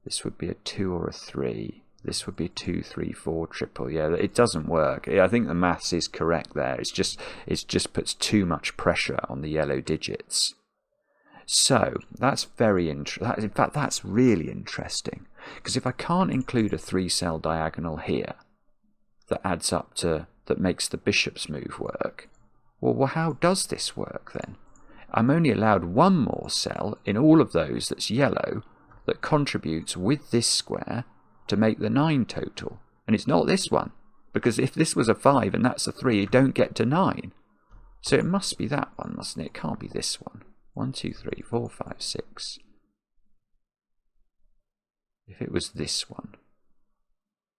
This would be a 2 or a 3. This would be a 2, 3, 4 triple. Yeah, it doesn't work. I think the maths is correct there. It just puts too much pressure on the yellow digits. So that's very interesting. In fact, that's really interesting, because if I can't include a 3-cell diagonal here that makes the bishop's move work, well, how does this work then? I'm only allowed 1 more cell in all of those that's yellow that contributes with this square to make the 9 total. And it's not this one, because if this was a 5 and that's a 3, you don't get to 9. So it must be that one, mustn't it? It can't be this one. 1, 2, 3, 4, 5, 6. If it was this one.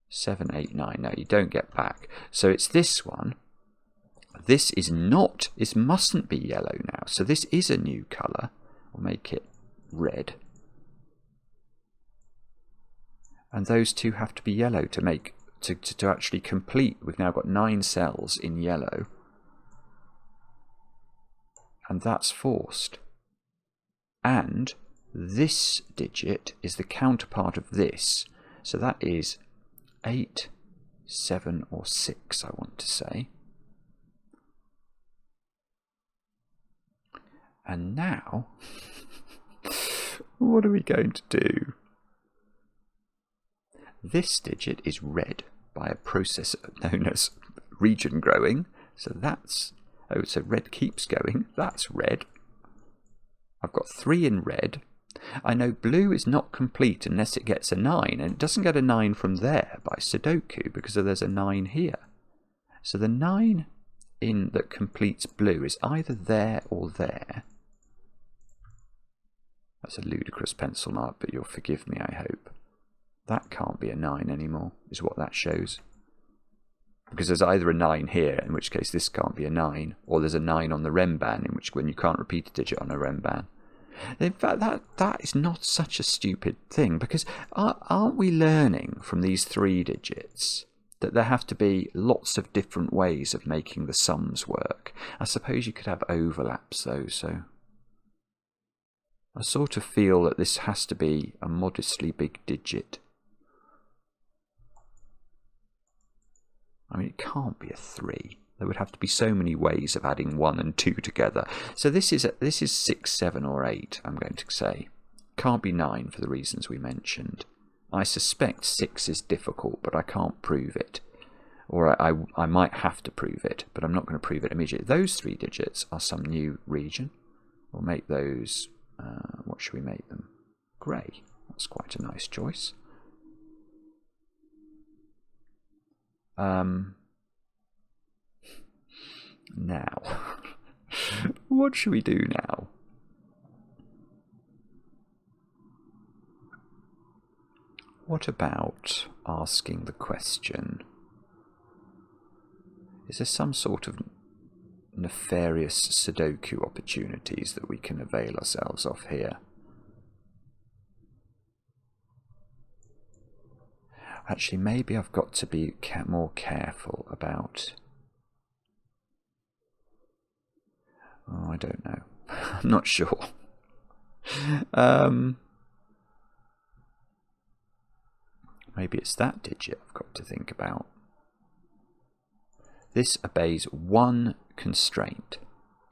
7, 8, 9. No, you don't get back. So it's this one. This is not, this mustn't be yellow now. So this is a new colour. We'll make it red. And those 2 have to be yellow to actually complete. We've now got 9 cells in yellow. And that's forced. And this digit is the counterpart of this. So that is 8, 7 or 6, I want to say. And now, what are we going to do? This digit is read by a process known as region growing. So that's, oh, so red keeps going. That's red. I've got 3 in red. I know blue is not complete unless it gets a 9, and it doesn't get a 9 from there by Sudoku because there's a 9 here. So the 9 in that completes blue is either there or there. That's a ludicrous pencil mark, but you'll forgive me, I hope. That can't be a 9 anymore, is what that shows. Because there's either a 9 here, in which case this can't be a 9, or there's a 9 on the Remban, in which when you can't repeat a digit on a Remban. In fact, that is not such a stupid thing, because aren't we learning from these 3 digits that there have to be lots of different ways of making the sums work? I suppose you could have overlaps though, so I sort of feel that this has to be a modestly big digit. I mean, it can't be a 3. There would have to be so many ways of adding 1 and 2 together. So this is 6, 7 or 8, I'm going to say. Can't be 9 for the reasons we mentioned. I suspect 6 is difficult, but I can't prove it. Or I might have to prove it, but I'm not going to prove it immediately. Those 3 digits are some new region. We'll make those, what should we make them? Grey. That's quite a nice choice. Now, what should we do now? What about asking the question, is there some sort of nefarious Sudoku opportunities that we can avail ourselves of here? Actually, maybe I've got to be more careful about... Oh, I don't know. I'm not sure. Maybe it's that digit I've got to think about. This obeys one constraint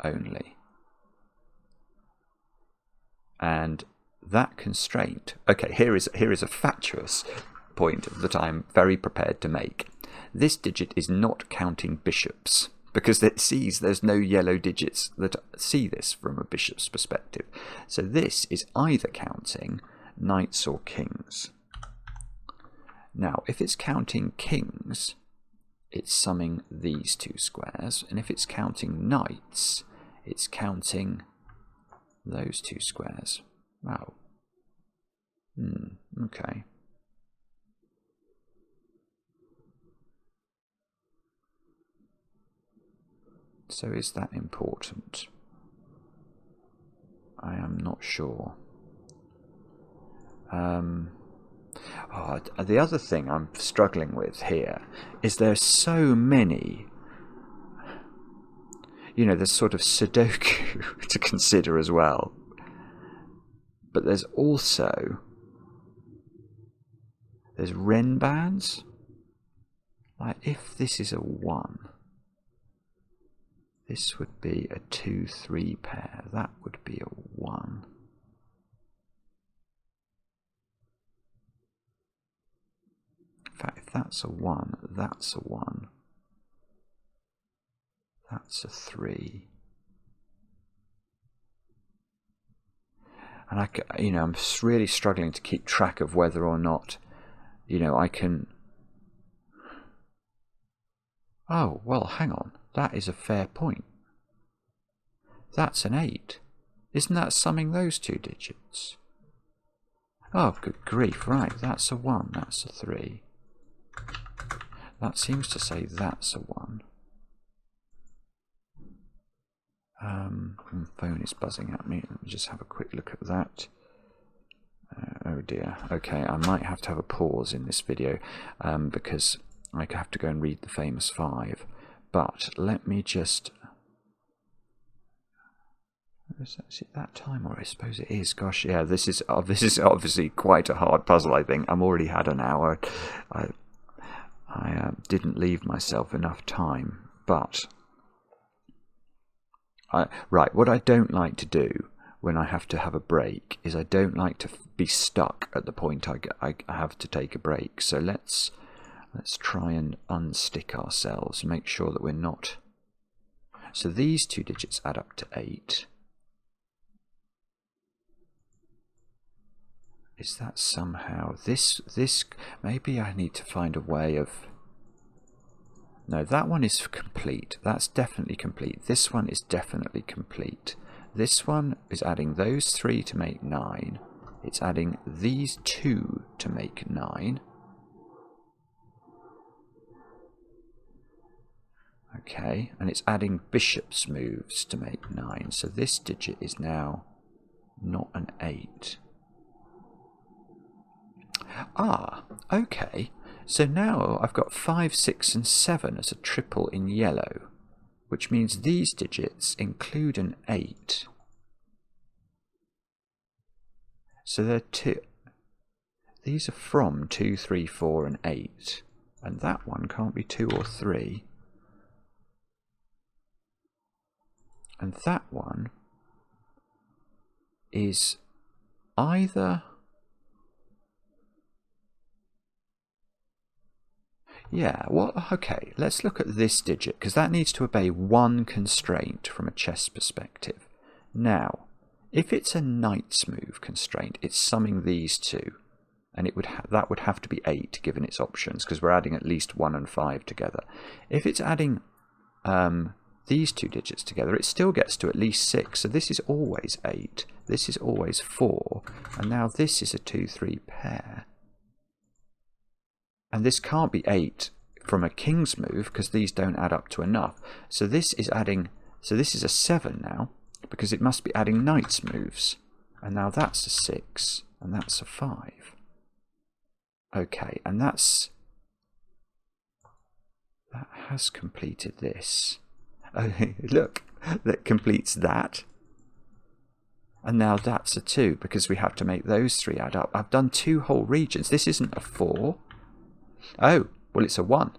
only. And that constraint... Okay, here is a fatuous point that I'm very prepared to make. This digit is not counting bishops, because it sees there's no yellow digits that see this from a bishop's perspective. So this is either counting knights or kings. Now, if it's counting kings, it's summing these 2 squares, and if it's counting knights, it's counting those 2 squares. Wow. Okay. So is that important? I am not sure. The other thing I'm struggling with here is there's so many, there's sort of Sudoku to consider as well. But there's Renbans. Like, if this is a 1... this would be a 2-3 pair. That would be a 1. In fact, if that's a 1, that's a 1. That's a 3. And I'm really struggling to keep track of whether or not, I can... Oh, well, hang on. That is a fair point. That's an 8. Isn't that summing those 2 digits? Oh, good grief, right, that's a 1, that's a 3. That seems to say that's a 1. My phone is buzzing at me. Let me just have a quick look at that. Oh dear. Okay, I might have to have a pause in this video because I have to go and read the famous 5. But let me just... Is it that time, or I suppose it is? Gosh, yeah, this is obviously quite a hard puzzle, I think. I've already had an hour. I didn't leave myself enough time, but... Right, what I don't like to do when I have to have a break is I don't like to be stuck at the point I have to take a break. So let's try and unstick ourselves, make sure that we're not... So these two digits add up to 8. Is that somehow... This maybe I need to find a way of... No, that one is complete. That's definitely complete. This one is definitely complete. This one is adding those 3 to make 9. It's adding these 2 to make 9. Okay, and it's adding bishop's moves to make 9. So this digit is now not an 8. Ah, okay. So now I've got 5, 6 and 7 as a triple in yellow, which means these digits include an 8. So they're 2. These are from 2, 3, 4 and 8. And that one can't be 2 or 3. And that one is either... Yeah, well, okay, let's look at this digit, because that needs to obey one constraint from a chess perspective. Now, if it's a knight's move constraint, it's summing these two, and that would have to be 8 given its options, because we're adding at least 1 and 5 together. If it's adding these two digits together, it still gets to at least 6, so this is always 8, this is always 4, and now this is a 2-3 pair. And this can't be 8 from a king's move because these don't add up to enough. So this is adding, so this is a 7 now because it must be adding knight's moves. And now that's a 6 and that's a 5. Okay, and that has completed this. Oh, look, that completes that. And now that's a 2 because we have to make those 3 add up. I've done 2 whole regions. This isn't a 4. Oh, well, it's a 1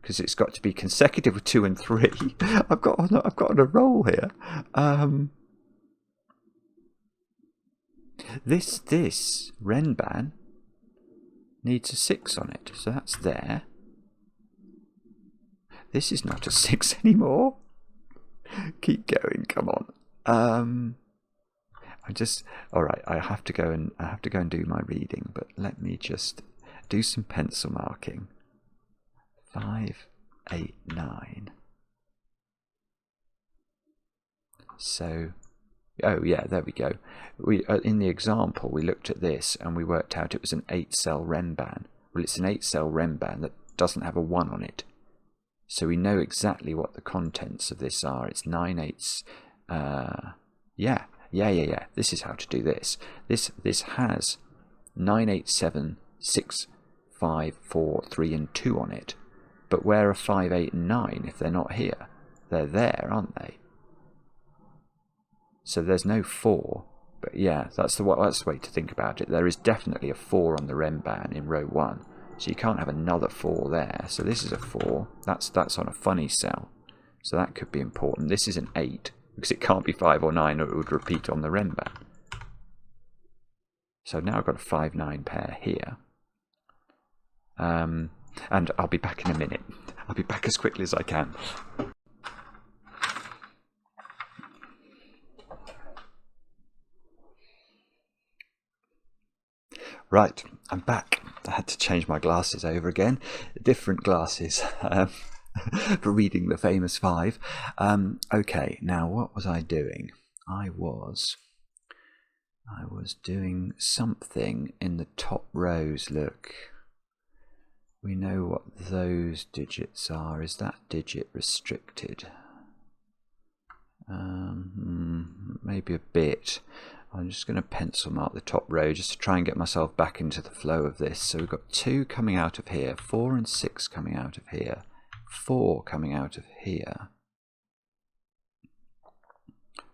because it's got to be consecutive with 2 and 3. I've got on a roll here. This Renban needs a 6 on it, so that's there. This is not a 6 anymore. Keep going, come on. All right. I have to go and do my reading, but let me just do some pencil marking. 5, 8, 9. So, oh yeah, there we go. We in the example we looked at this and we worked out it was an 8-cell Renban. Well, it's an 8-cell Renban that doesn't have a 1 on it. So we know exactly what the contents of this are. It's 9 8s. Yeah. This is how to do this. This has 9, 8, 7, 6, 5, 4, 3 and 2 on it. But where are 5, 8 and 9 if they're not here? They're there, aren't they? So there's no 4. But yeah, that's the way to think about it. There is definitely a 4 on the Renban in row 1. So you can't have another 4 there. So this is a 4. That's on a funny cell. So that could be important. This is an 8 because it can't be 5 or 9 or it would repeat on the Renban. So now I've got a 5, 9 pair here. And I'll be back in a minute. I'll be back as quickly as I can. Right, I'm back. I had to change my glasses over again. Different glasses for reading the famous 5. Okay, now what was I doing? I was doing something in the top rows. Look. We know what those digits are. Is that digit restricted? Maybe a bit. I'm just going to pencil mark the top row just to try and get myself back into the flow of this. So we've got 2 coming out of here, 4 and 6 coming out of here, 4 coming out of here,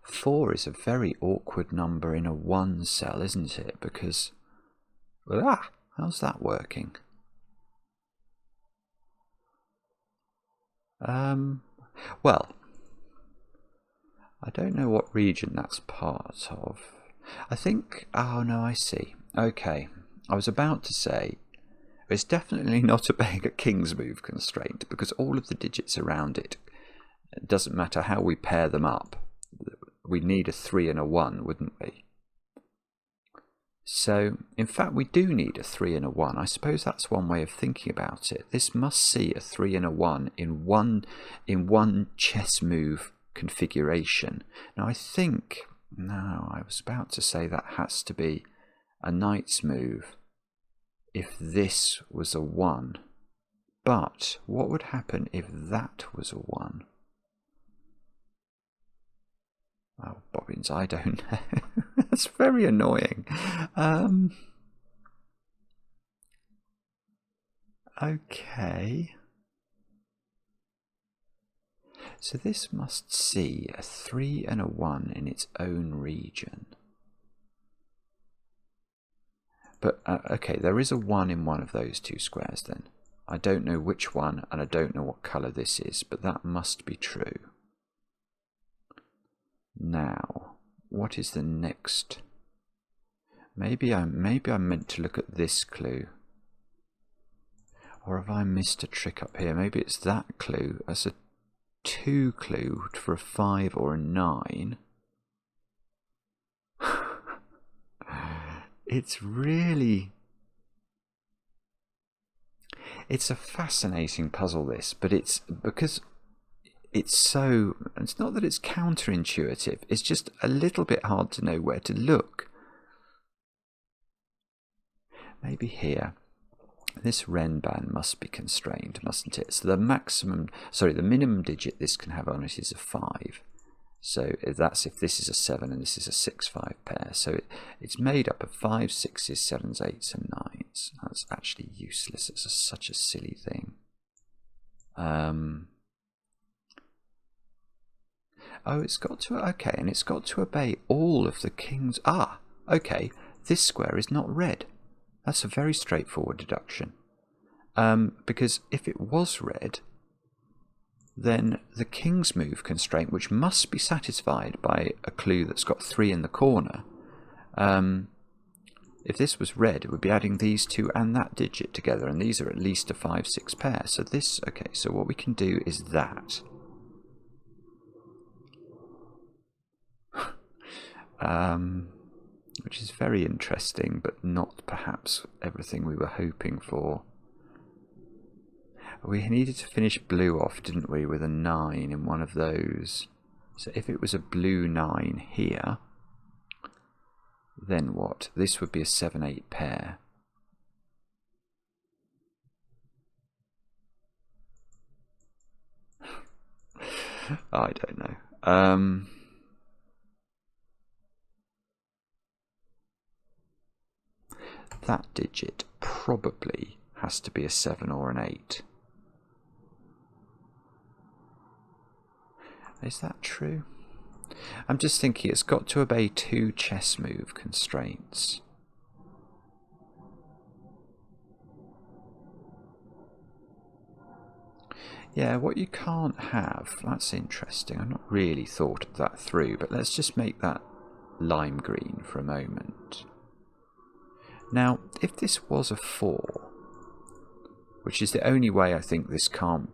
4 is a very awkward number in a 1 cell, isn't it? Because, how's that working? Well, I don't know what region that's part of. I think, oh no, I see. Okay, I was about to say, it's definitely not obeying a king's move constraint, because all of the digits around it, it doesn't matter how we pair them up, we'd need a 3 and a 1, wouldn't we? So, in fact, we do need a 3 and a 1. I suppose that's one way of thinking about it. This must see a 3 and a 1 in one chess move configuration. Now, I think, no, I was about to say that has to be a knight's move if this was a 1. But what would happen if that was a 1? Oh, bobbins, I don't know. That's very annoying. Okay. So this must see a 3 and a 1 in its own region. But, okay, there is a 1 in one of those two squares then. I don't know which one, and I don't know what colour this is, but that must be true. Now, what is the next? Maybe I'm meant to look at this clue. Or have I missed a trick up here? Maybe it's that clue. That's a 2 clue for a 5 or a 9. It's a fascinating puzzle, this, but it's because it's not that it's counterintuitive, it's just a little bit hard to know where to look. Maybe here. This renban must be constrained, mustn't it? So the minimum digit this can have on it is a 5. So that's if this is a 7 and this is a 6-5 pair. So it's made up of 5s, 6s, 7s, 8s and 9s. That's actually useless. It's such a silly thing. Oh, it's got to, okay, and it's got to obey all of the king's, okay, this square is not red. That's a very straightforward deduction. Because if it was red, then the king's move constraint, which must be satisfied by a clue that's got 3 in the corner, if this was red, it would be adding these two and that digit together, and these are at least a 5-6 pair. So this, okay, so what we can do is that. Which is very interesting, but not perhaps everything we were hoping for. We needed to finish blue off, didn't we, with a 9 in one of those. So if it was a blue 9 here, then what? This would be a 7-8 pair. I don't know. That digit probably has to be a 7 or an 8. Is that true? I'm just thinking it's got to obey 2 chess move constraints. Yeah, what you can't have, that's interesting. I've not really thought that through, but let's just make that lime green for a moment. Now, if this was a 4, which is the only way I think this can't,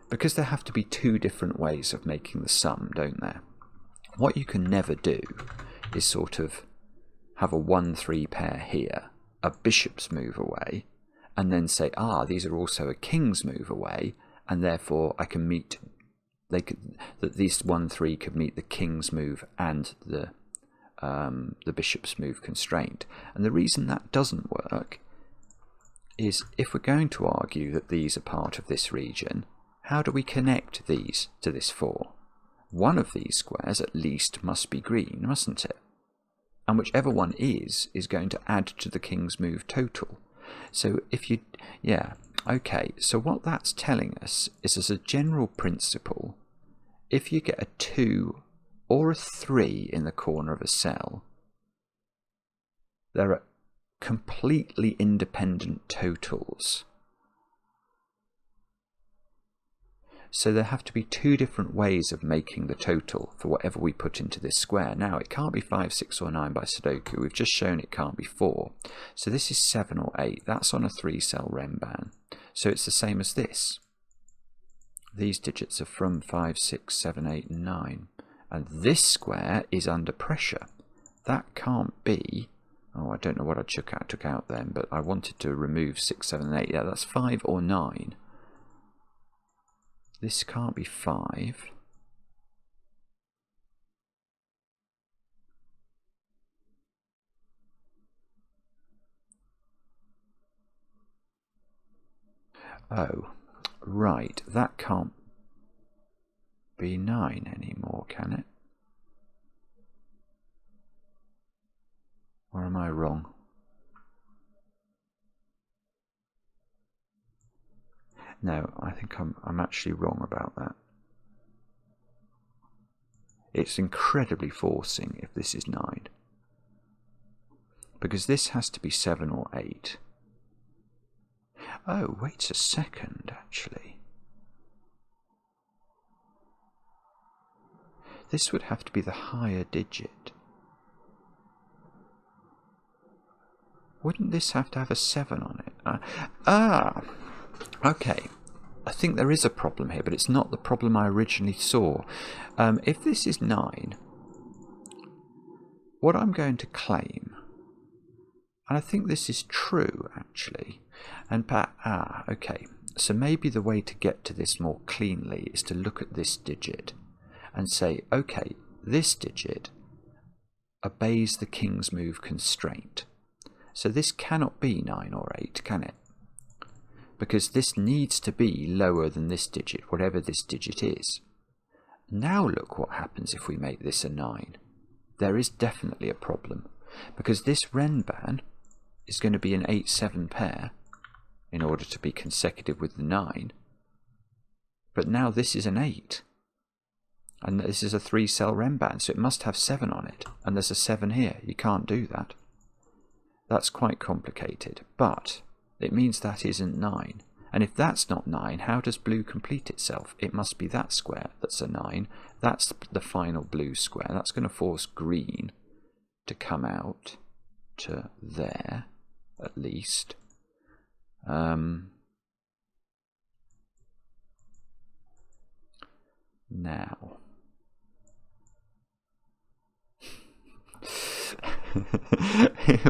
because there have to be 2 different ways of making the sum, don't there? What you can never do is sort of have a 1-3 pair here, a bishop's move away, and then say, these are also a king's move away, and therefore I can meet, that these 1-3 could meet the king's move and the bishop's move constraint. And the reason that doesn't work is if we're going to argue that these are part of this region, how do we connect these to this 4? One of these squares at least must be green, mustn't it? And whichever one is going to add to the king's move total. So if you, yeah, okay, so what that's telling us is, as a general principle, if you get a 2 or a 3 in the corner of a cell, there are completely independent totals. So there have to be two different ways of making the total for whatever we put into this square. Now, it can't be 5, 6 or 9 by Sudoku. We've just shown it can't be 4. So this is 7 or 8. That's on a 3-cell Renban. So it's the same as this. These digits are from 5, 6, 7, 8 and 9. And this square is under pressure. That can't be... Oh, I don't know what I took out then, but I wanted to remove 6, 7 and 8. Yeah, that's 5 or 9. This can't be 5. Oh, right. That can't be 9 anymore, can it? Or am I wrong? No, I think I'm actually wrong about that. It's incredibly forcing if this is 9. Because this has to be 7 or 8. Oh, wait a second, actually. This would have to be the higher digit. Wouldn't this have to have a 7 on it? Okay. I think there is a problem here, but it's not the problem I originally saw. If this is 9, what I'm going to claim, and I think this is true, actually, and okay, so maybe the way to get to this more cleanly is to look at this digit and say, okay, this digit obeys the king's move constraint. So this cannot be 9 or 8, can it? Because this needs to be lower than this digit, whatever this digit is. Now look what happens if we make this a 9. There is definitely a problem, because this Renban is going to be an 8-7 pair in order to be consecutive with the 9. But now this is an 8. And this is a 3-cell Renban, so it must have 7 on it. And there's a 7 here. You can't do that. That's quite complicated, but it means that isn't 9. And if that's not 9, how does blue complete itself? It must be that square that's a 9. That's the final blue square. That's going to force green to come out to there, at least. Now...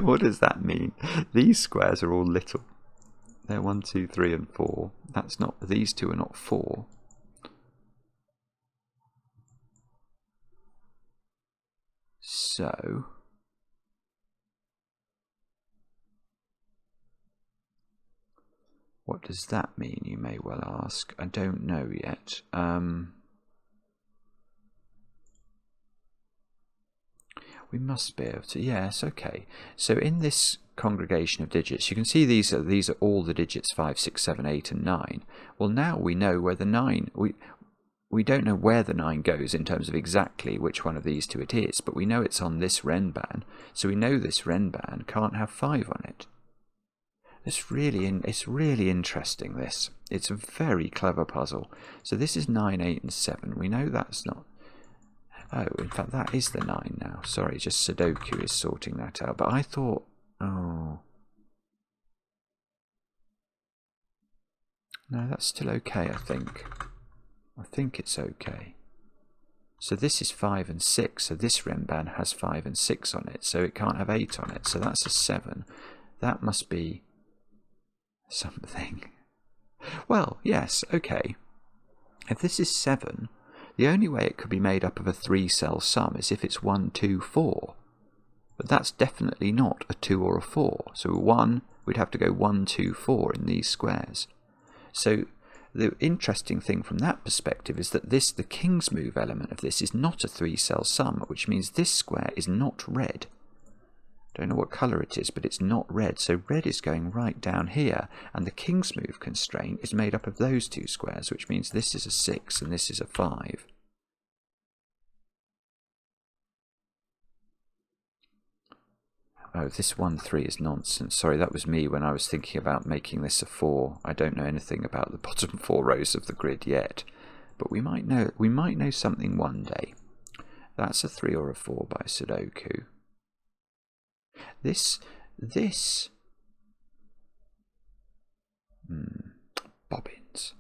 what does that mean? These squares are all little. They're 1, 2, 3 and 4. That's not, these two are not 4. So what does that mean, you may well ask? I don't know yet. We must be able to, yes, okay. So in this congregation of digits, you can see these are all the digits 5, 6, 7, 8 and 9. Well, now we know where the 9, we don't know where the 9 goes in terms of exactly which one of these two it is, but we know it's on this Renban, so we know this Renban can't have 5 on it. It's really interesting, this. It's a very clever puzzle. So this is 9, 8 and 7. We know that's not... Oh, in fact, that is the 9 now. Sorry, just Sudoku is sorting that out. But I thought... Oh... No, that's still okay, I think. I think it's okay. So this is 5 and 6. So this Renban has 5 and 6 on it. So it can't have 8 on it. So that's a 7. That must be... something. Well, yes, okay. If this is 7... the only way it could be made up of a 3-cell sum is if it's 1, 2, 4. But that's definitely not a 2 or a 4. So 1, we'd have to go 1, 2, 4 in these squares. So the interesting thing from that perspective is that this, the king's move element of this, is not a 3-cell sum, which means this square is not red. Don't know what colour it is, but it's not red. So red is going right down here, and the king's move constraint is made up of those two squares, which means this is a 6 and this is a 5. Oh, this 1, 3 is nonsense. Sorry, that was me when I was thinking about making this a 4. I don't know anything about the bottom 4 rows of the grid yet, but we might know something one day. That's a 3 or a 4 by Sudoku. This bobbins.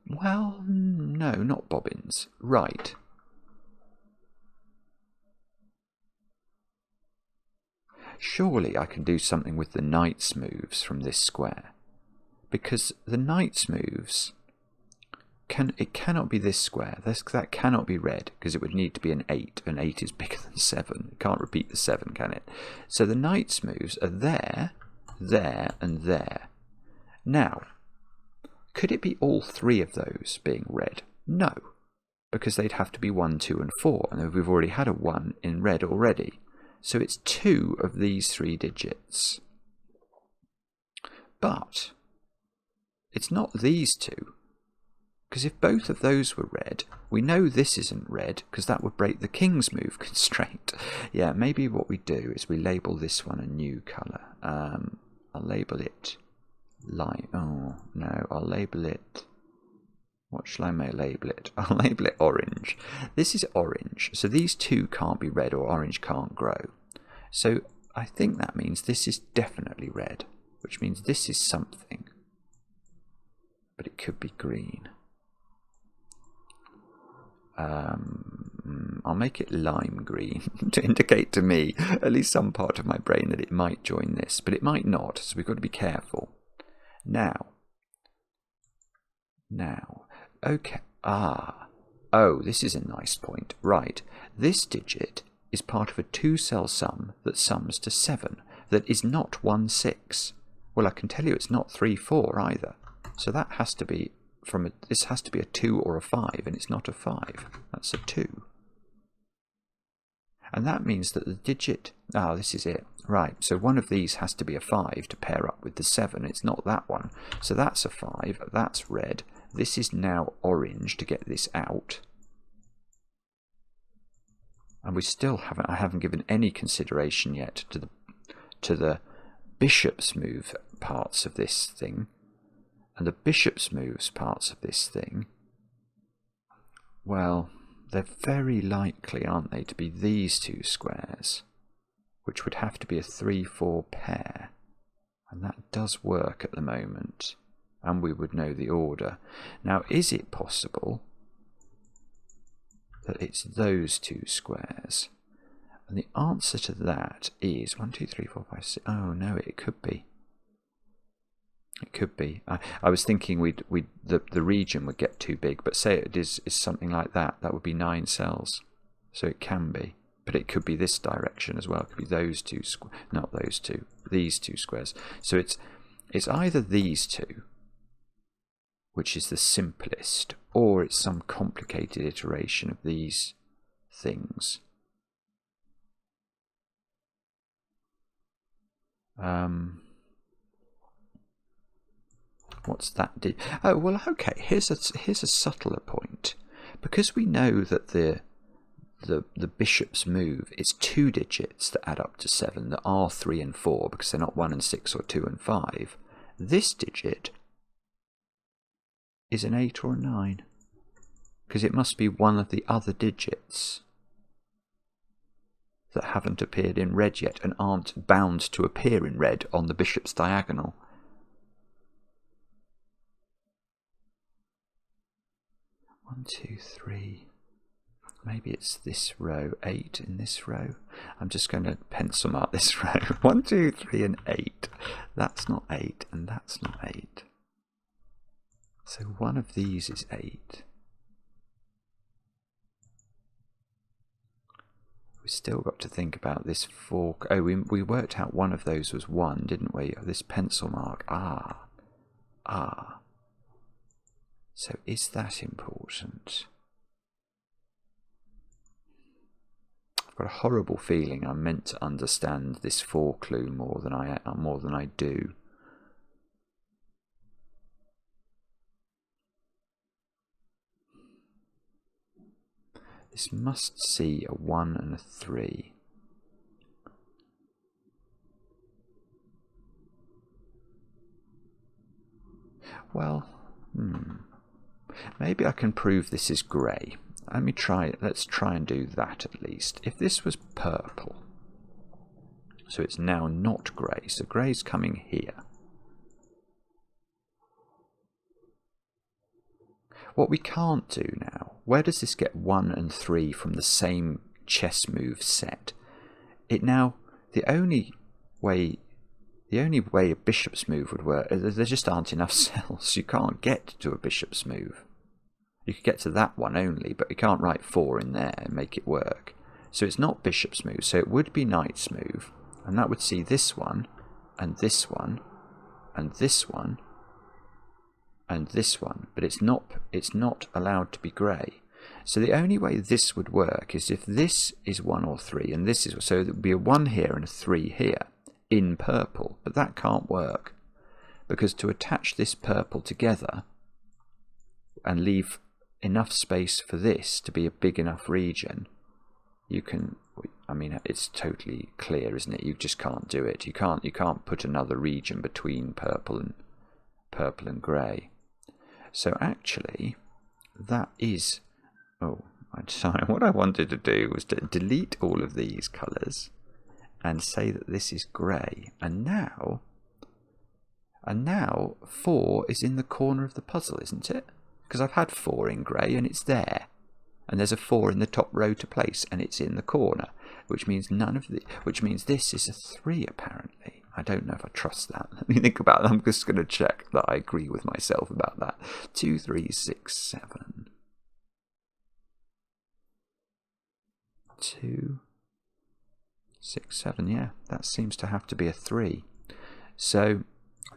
Well, no, not bobbins. Right. Surely I can do something with the knight's moves from this square, because the knight's moves it cannot be this square. That cannot be red, because it would need to be an 8. An 8 is bigger than 7. It can't repeat the 7, can it? So the knight's moves are there, there, and there. Now, could it be all 3 of those being red? No, because they'd have to be 1, 2, and 4, and we've already had a 1 in red already. So it's 2 of these 3 digits. But it's not these 2, because if both of those were red, we know this isn't red, because that would break the king's move constraint. Yeah, maybe what we do is we label this one a new colour. I'll label it light. Oh, no, I'll label it... What shall I label it? I'll label it orange. This is orange, so these 2 can't be red, or orange can't grow. So I think that means this is definitely red, which means this is something. But it could be green. I'll make it lime green to indicate to me, at least some part of my brain, that it might join this, but it might not, so we've got to be careful. Now, okay, oh, this is a nice point. Right, this digit is part of a 2-cell sum that sums to 7, that is not 1, 6. Well, I can tell you it's not 3, 4 either, so that has to be this has to be a 2 or a 5, and it's not a 5. That's a 2. And that means that the digit... this is it. Right, so one of these has to be a 5 to pair up with the 7. It's not that one. So that's a 5. That's red. This is now orange to get this out. And we still I haven't given any consideration yet to the bishop's move parts of this thing. And the bishop's moves parts of this thing, well, they're very likely, aren't they, to be these 2 squares, which would have to be a 3, 4 pair. And that does work at the moment, and we would know the order. Now, is it possible that it's those 2 squares? And the answer to that is 1, 2, 3, 4, 5, 6. Oh no, it could be. It could be. I was thinking the region would get too big, but say it is something like that. That would be 9 cells, so it can be. But it could be this direction as well. It could be those 2 not those 2, these 2 squares. So it's either these 2, which is the simplest, or it's some complicated iteration of these things. What's that? Oh, well, okay. Here's a subtler point. Because we know that the bishop's move is 2 digits that add up to 7 that are 3 and 4, because they're not 1 and 6 or 2 and 5. This digit is an 8 or a 9, because it must be one of the other digits that haven't appeared in red yet and aren't bound to appear in red on the bishop's diagonal. 1, 2, 3. Maybe it's this row, 8 in this row. I'm just going to pencil mark this row. 1, 2, 3, and 8. That's not 8, and that's not 8. So one of these is 8. We've still got to think about this 4. Oh, we worked out one of those was 1, didn't we? This pencil mark. So is that important? I've got a horrible feeling I'm meant to understand this 4 clue more than I do. This must see a 1 and a 3. Well, maybe I can prove this is grey. Let's try and do that at least. If this was purple, so it's now not grey, so grey's coming here. What we can't do now, where does this get 1 and 3 from the same chess move set? The only way a bishop's move would work, there just aren't enough cells. You can't get to a bishop's move. You could get to that one only, but you can't write 4 in there and make it work. So it's not bishop's move, so it would be knight's move, and that would see this one, and this one, and this one, and this one, but it's not allowed to be grey. So the only way this would work is if this is 1 or 3, and this is, so there would be a 1 here and a 3 here in purple, but that can't work, because to attach this purple together and leave enough space for this to be a big enough region, it's totally clear, isn't it? You just can't do it. You can't put another region between purple and grey. So actually, that is... Oh, sorry. What I wanted to do was to delete all of these colours and say that this is grey. And now 4 is in the corner of the puzzle, isn't it? Because I've had 4 in grey and it's there. And there's a 4 in the top row to place and it's in the corner, which means this is a 3 apparently. I don't know if I trust that. Let me think about it. I'm just going to check that I agree with myself about that. 2, 3, 6, 7. 2, 6, 7. Yeah, that seems to have to be a 3. So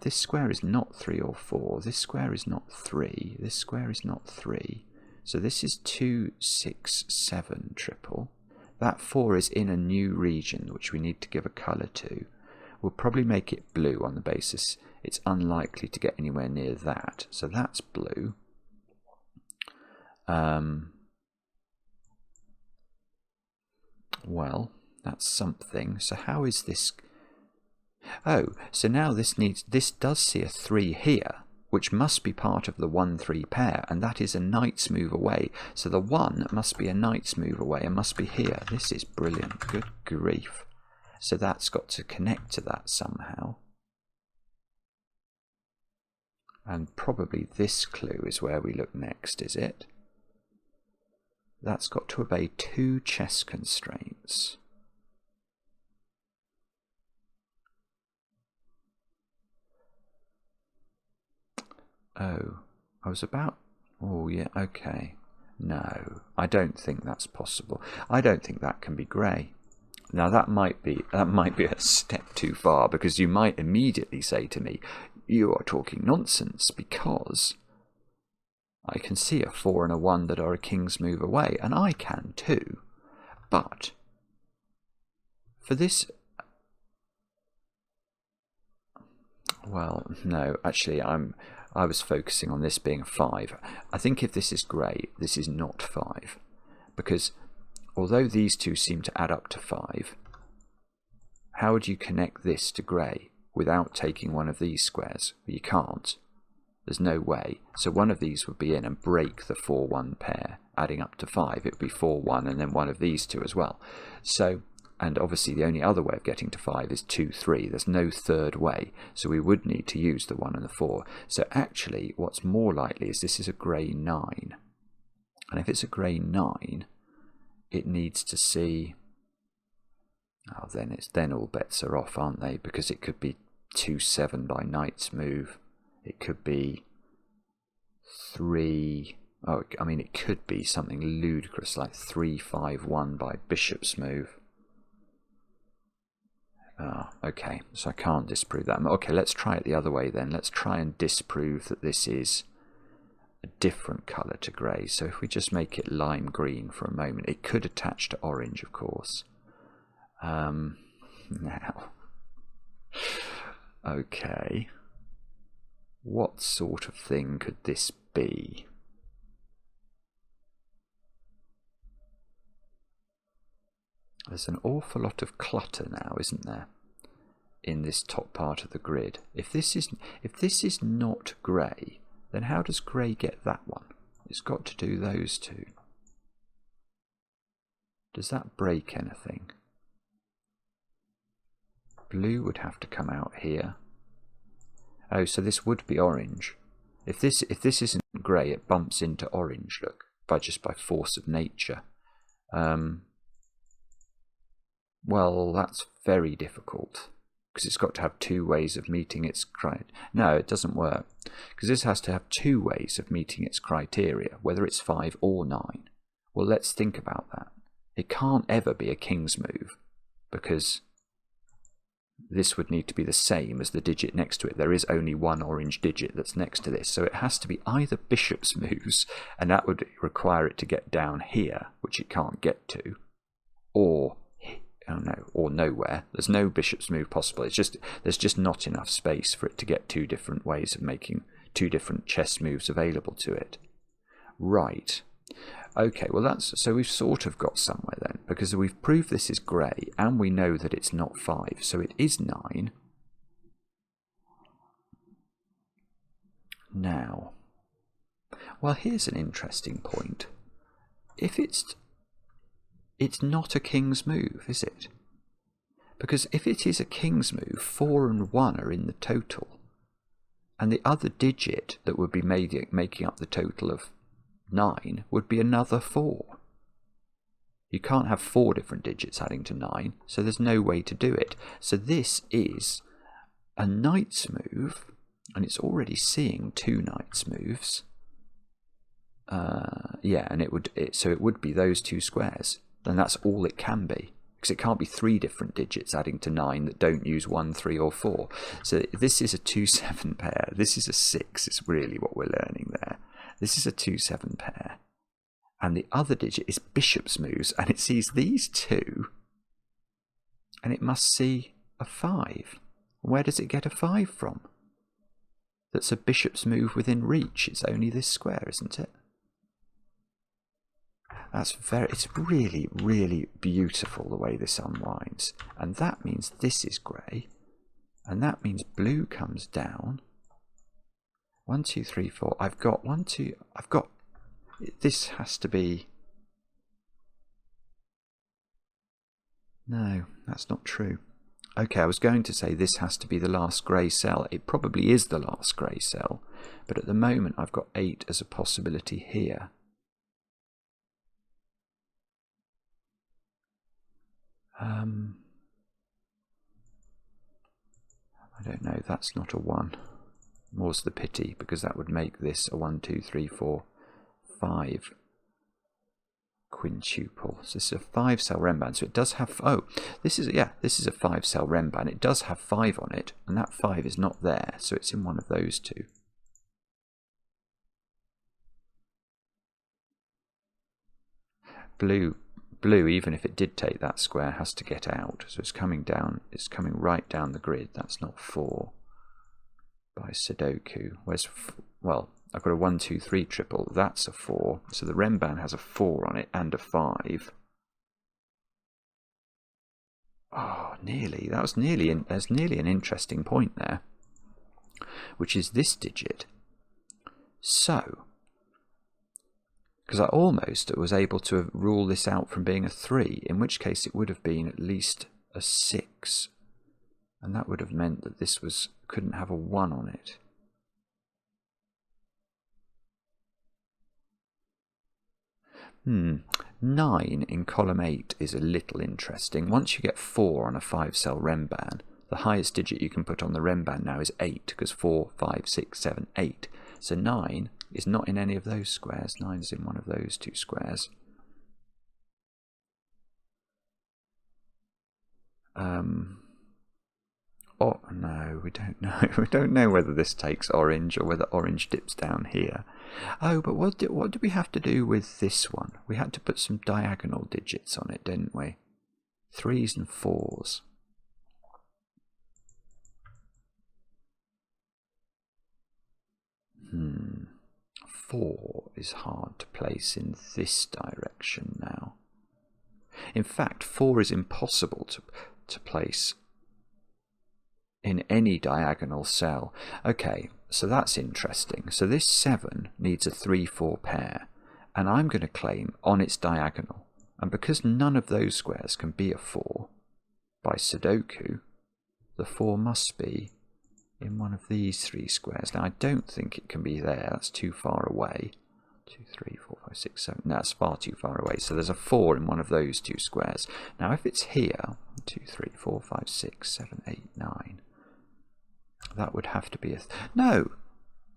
this square is not 3 or 4. This square is not 3. This square is not 3. So this is 2, 6, 7 triple. That 4 is in a new region which we need to give a colour to. We'll probably make it blue on the basis it's unlikely to get anywhere near that. So that's blue. Well, that's something. So how is this? Oh, so now this does see a 3 here, which must be part of the 1-3 pair, and that is a knight's move away. So the 1 must be a knight's move away and must be here. This is brilliant. Good grief. So that's got to connect to that somehow. And probably this clue is where we look next, is it? That's got to obey 2 chess constraints. Oh, oh yeah, okay. No, I don't think that's possible. I don't think that can be grey. Now that might be a step too far, because you might immediately say to me, you are talking nonsense, because I can see a 4 and a 1 that are a king's move away, and I can too. But for this... Well, no, actually I was focusing on this being a 5. I think if this is grey, this is not 5. Because although these two seem to add up to 5, how would you connect this to grey without taking one of these squares? You can't. There's no way. So one of these would be in and break the 4-1 pair, adding up to 5. It would be 4-1 and then one of these two as well. So, and obviously the only other way of getting to 5 is 2-3. There's no third way. So we would need to use the 1 and the 4. So actually what's more likely is this is a grey 9. And if it's a grey 9, it needs to see... Oh, then all bets are off, aren't they? Because it could be 2-7 by knight's move. It could be 3... Oh, I mean, it could be something ludicrous like 3-5-1 by bishop's move. Ah, okay, so I can't disprove that. Okay, let's try it the other way then. Let's try and disprove that this is a different colour to grey. So if we just make it lime green for a moment, it could attach to orange, of course. Now, okay, what sort of thing could this be? There's an awful lot of clutter now, isn't there, in this top part of the grid? If this is not grey, then how does grey get that one? It's got to do those two. Does that break anything? Blue would have to come out here. Oh, so this would be orange. If this isn't grey, it bumps into orange, look, just by force of nature. Well, that's very difficult, because it's got to have two ways of meeting its criteria. No, it doesn't work, because this has to have two ways of meeting its criteria, whether it's 5 or 9. Well, let's think about that. It can't ever be a king's move, because this would need to be the same as the digit next to it. There is only one orange digit that's next to this, so it has to be either bishop's moves, and that would require it to get down here, which it can't get to, or or nowhere. There's no bishop's move possible. There's just not enough space for it to get two different ways of making two different chess moves available to it. Right. Okay, well so we've sort of got somewhere then, because we've proved this is grey, and we know that it's not 5, so it is 9. Now, well, here's an interesting point. If it's not a king's move, is it? Because if it is a king's move, 4 and 1 are in the total, and the other digit that would be making up the total of 9 would be another 4. You can't have 4 different digits adding to 9, so there's no way to do it. So this is a knight's move, and it's already seeing 2 knight's moves. Yeah, and it would be those 2 squares. Then that's all it can be, because it can't be 3 different digits adding to 9 that don't use 1, 3 or 4. So this is a 2-7 pair. This is a 6 is really what we're learning there. This is a 2-7 pair, and the other digit is bishop's moves, and it sees these 2, and it must see a 5. Where does it get a 5 from? That's a bishop's move within reach. It's only this square, isn't it? It's really, really beautiful the way this unwinds. And that means this is grey. And that means blue comes down. 1, 2, 3, 4. I've got 1, 2. This has to be. No, that's not true. Okay, I was going to say this has to be the last grey cell. It probably is the last grey cell. But at the moment I've got 8 as a possibility here. I don't know, that's not a 1. More's the pity, because that would make this a 1, 2, 3, 4, 5 quintuple. So this is a 5-cell Rembrandt. So it does have, this is a 5-cell Rembrandt. It does have 5 on it, and that 5 is not there, so it's in one of those 2. Blue, even if it did take that square, has to get out. So it's coming down. It's coming right down the grid. That's not 4 by Sudoku. Well, I've got a 1, 2, 3 triple. That's a 4. So the Rembrandt has a 4 on it and a 5. Oh, nearly. There's nearly an interesting point there, which is this digit. So, because I almost was able to rule this out from being a 3, in which case it would have been at least a 6. And that would have meant that this couldn't have a 1 on it. Hmm. 9 in column 8 is a little interesting. Once you get 4 on a 5-cell Rembrandt, the highest digit you can put on the Rembrandt now is 8, because 4, 5, 6, 7, 8. So 9 is not in any of those squares. 9 is in one of those 2 squares. Oh, no, we don't know. We don't know whether this takes orange or whether orange dips down here. Oh, but what did we have to do with this one? We had to put some diagonal digits on it, didn't we? 3s and 4s. Hmm. 4 is hard to place in this direction now. In fact, 4 is impossible to place in any diagonal cell. Okay, So that's interesting. So this 7 needs a 3-4 pair, and I'm going to claim on its diagonal. And because none of those squares can be a 4 by Sudoku, the 4 must be in one of these 3 squares. Now I don't think it can be there, that's too far away. 2, 3, 4, 5, 6, 7. No, that's far too far away. So there's a 4 in one of those 2 squares. Now if it's here, 2, 3, 4, 5, 6, 7, 8, 9. That would have to be a... No,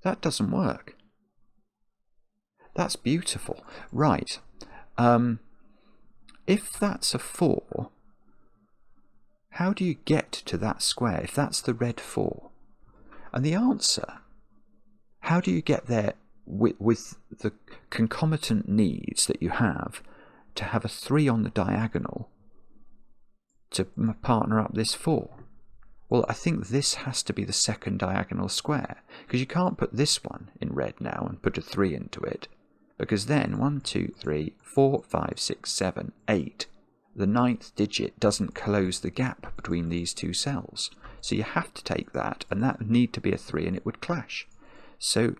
that doesn't work. That's beautiful. Right. If that's a 4, how do you get to that square if that's the red 4? And the answer, how do you get there with the concomitant needs that you have to have a 3 on the diagonal to partner up this 4? Well, I think this has to be the second diagonal square, because you can't put this one in red now and put a 3 into it, because then 1, 2, 3, 4, 5, 6, 7, 8, the 9th digit doesn't close the gap between these 2 cells. So you have to take that, and that would need to be a 3, and it would clash. So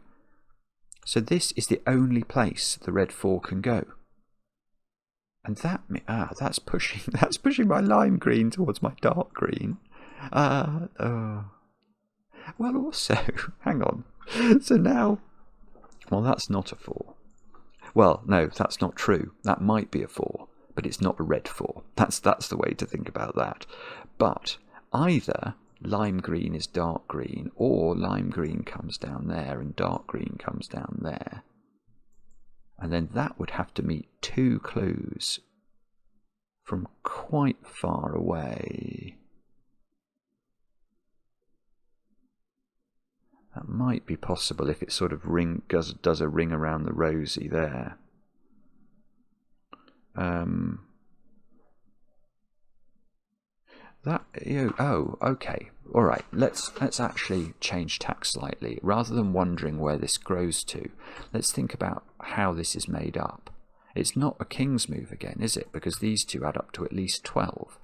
this is the only place the red 4 can go. And that's pushing my lime green towards my dark green. Well, also, hang on. So now, well, that's not a 4. Well, no, that's not true. That might be a 4, but it's not a red 4. That's the way to think about that. But either lime green is dark green, or lime green comes down there and dark green comes down there. And then that would have to meet 2 clues from quite far away. That might be possible if it sort of does a ring around the rosy there. Oh, okay. All right. Let's actually change tack slightly. Rather than wondering where this grows to, let's think about how this is made up. It's not a king's move again, is it? Because these 2 add up to at least 12.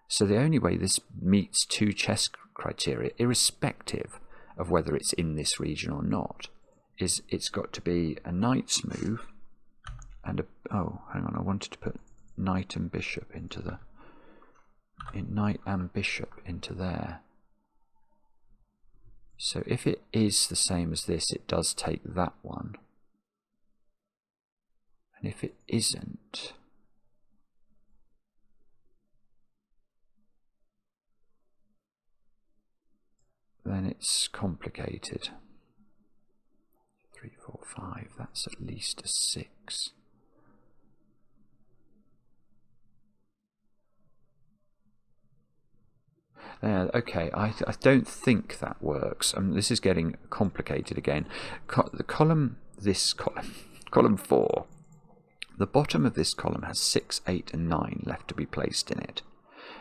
So the only way this meets 2 chess criteria, irrespective of whether it's in this region or not, is it's got to be a knight's move and a... Oh, hang on, I wanted to put knight and bishop into the... knight and bishop into there. So if it is the same as this, it does take that one. And if it isn't, then it's complicated. 3, 4, 5, that's at least a 6. Okay, I don't think that works. This is getting complicated again. Column 4, the bottom of this column has 6, 8 and 9 left to be placed in it.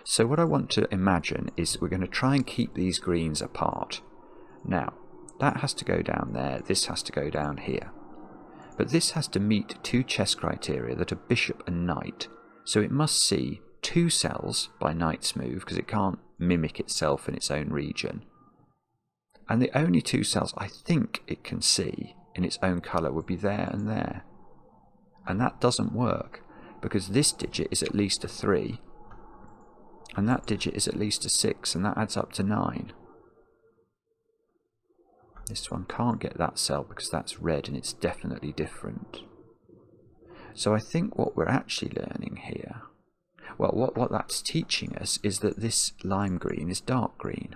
So what I want to imagine is we're going to try and keep these greens apart. Now, that has to go down there, this has to go down here. But this has to meet 2 chess criteria that are bishop and knight. So it must see 2 cells by knight's move, because it can't mimic itself in its own region. And the only 2 cells I think it can see in its own colour would be there and there. And that doesn't work, because this digit is at least a 3, and that digit is at least a 6, and that adds up to 9. This one can't get that cell because that's red and it's definitely different. So I think what we're actually learning here, well, what that's teaching us is that this lime green is dark green.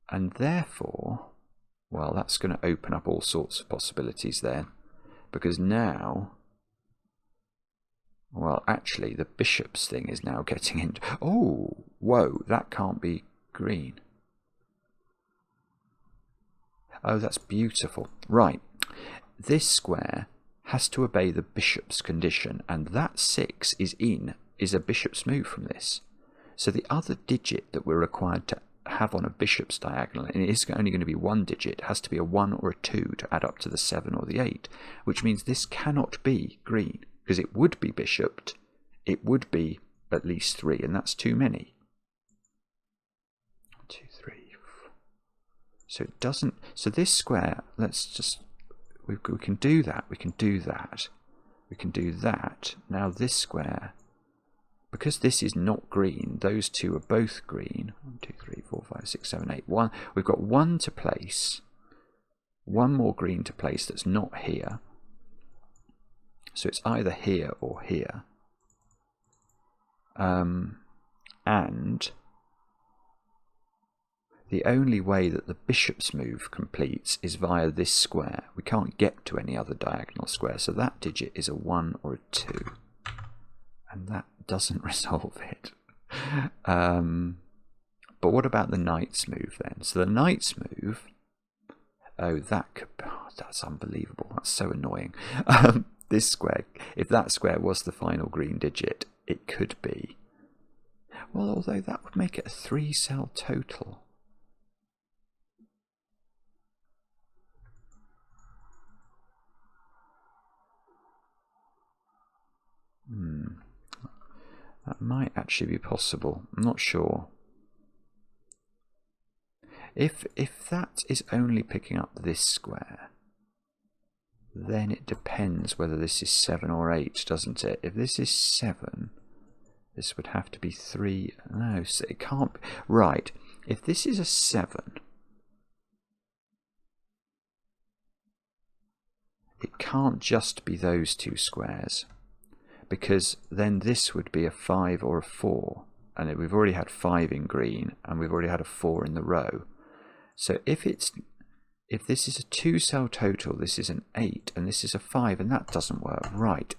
And therefore, well, that's going to open up all sorts of possibilities there. Because now, well, actually, the bishop's thing is now getting into... Oh, whoa, that can't be green. Oh, that's beautiful. Right, this square has to obey the bishop's condition, and that 6 is a bishop's move from this. So the other digit that we're required to have on a bishop's diagonal, and it is only going to be 1 digit, has to be a 1 or a 2 to add up to the 7 or the 8, which means this cannot be green, because it would be bishoped, it would be at least 3, and that's too many. 2, 3, So it doesn't, so this square, let's just, we can do that, we can do that, we can do that. Now this square, because this is not green, those two are both green. 1, 2, 3, 4, 5, 6, 7, 8. One, we've got one to place, one more green to place that's not here. So it's either here or here. And the only way that the bishop's move completes is via this square. We can't get to any other diagonal square, so that digit is a 1 or a 2. And that doesn't resolve it. But what about the knight's move then? So the knight's move, that's unbelievable. That's so annoying. This square, if that square was the final green digit, it could be. Well, although that would make it a 3-cell total. That might actually be possible. I'm not sure. If that is only picking up this square, then it depends whether this is 7 or 8, doesn't it? If this is 7, this would have to be 3. No, so it can't be. Right, if this is a 7, it can't just be those two squares, because then this would be a 5 or a 4, and we've already had 5 in green, and we've already had a 4 in the row. So if this is a 2-cell total, this is an 8, and this is a 5, and that doesn't work. Right,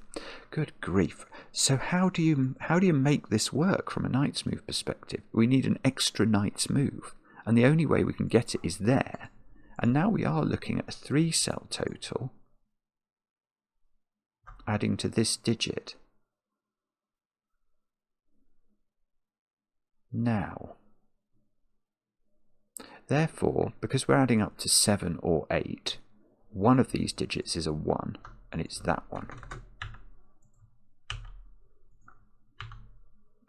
good grief. So how do you make this work from a knight's move perspective? We need an extra knight's move, and the only way we can get it is there. And now we are looking at a 3-cell total, adding to this digit. Now, therefore, because we're adding up to 7 or 8, one of these digits is a 1, and it's that one.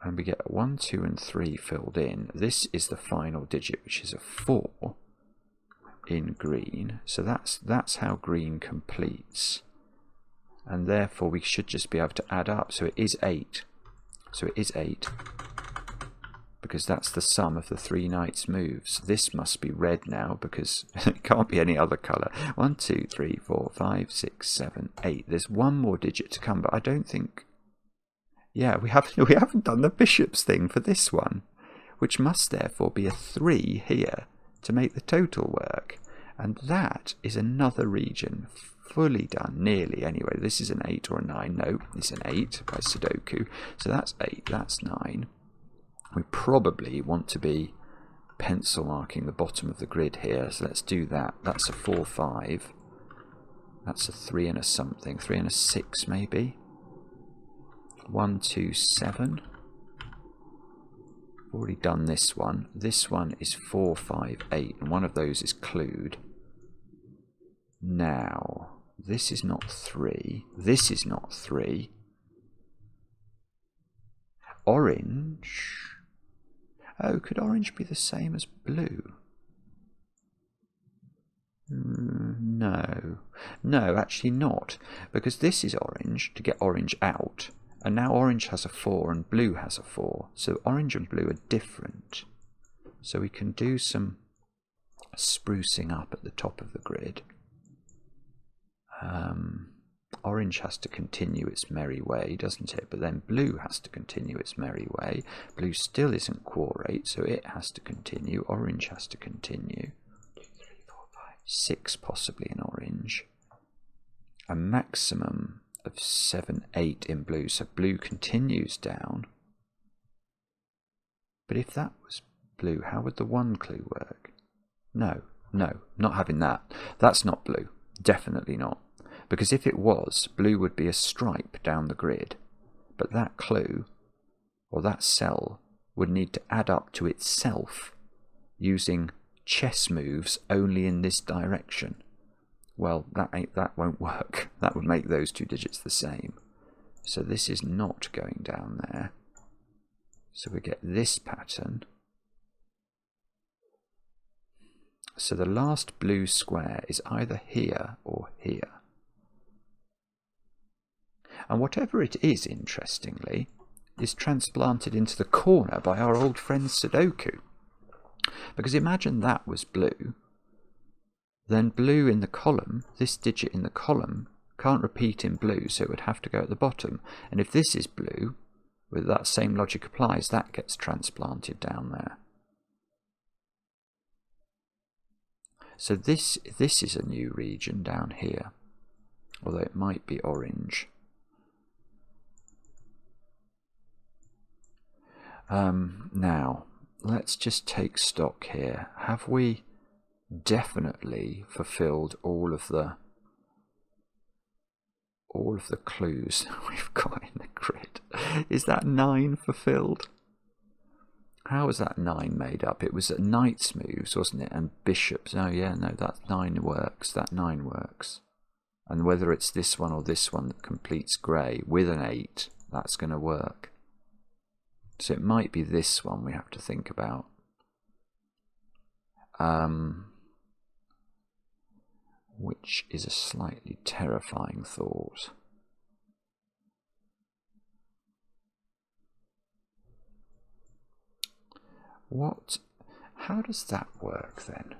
And we get 1, 2, and 3 filled in. This is the final digit, which is a 4 in green. So that's how green completes. And therefore we should just be able to add up. So it is 8. So it is 8. Because that's the sum of the 3 knights' moves. This must be red now, because it can't be any other colour. 1, 2, 3, 4, 5, 6, 7, 8. There's one more digit to come, but I don't think... Yeah, we haven't done the bishop's thing for this one, which must therefore be a 3 here to make the total work. And that is another region fully done, nearly anyway. This is an 8 or a 9. No, it's an 8 by Sudoku. So that's 8, that's 9. We probably want to be pencil marking the bottom of the grid here, so let's do that. That's a 4, 5. That's a 3 and a something. 3 and a 6 maybe. 1, 2, 7. I've already done this one. This one is 4, 5, 8, and one of those is clued. Now, this is not 3. This is not 3. Orange. Oh, could orange be the same as blue? No. No, actually not. Because this is orange, to get orange out. And now orange has a 4 and blue has a 4. So orange and blue are different. So we can do some sprucing up at the top of the grid. Orange has to continue its merry way, doesn't it? But then blue has to continue its merry way. Blue still isn't quadrate, so it has to continue. Orange has to continue. 2, 3, 4, 5, 6 possibly in orange. A maximum of 7, 8 in blue. So blue continues down. But if that was blue, how would the 1 clue work? No, not having that. That's not blue. Definitely not. Because if it was, blue would be a stripe down the grid. But that clue, or that cell, would need to add up to itself using chess moves only in this direction. Well, that won't work. That would make those 2 digits the same. So this is not going down there. So we get this pattern. So the last blue square is either here or here. And whatever it is, interestingly, is transplanted into the corner by our old friend Sudoku. Because imagine that was blue. Then blue in the column, this digit in the column, can't repeat in blue, so it would have to go at the bottom. And if this is blue, with that same logic applies, that gets transplanted down there. So this is a new region down here, although it might be orange. Now, let's just take stock here. Have we definitely fulfilled all of the clues we've got in the grid? Is that 9 fulfilled? How was that 9 made up? It was knight's moves, wasn't it? And bishops. Oh yeah, no, that 9 works. That 9 works. And whether it's this one or this one that completes grey with an 8, that's going to work. So it might be this one we have to think about. Which is a slightly terrifying thought. How does that work then?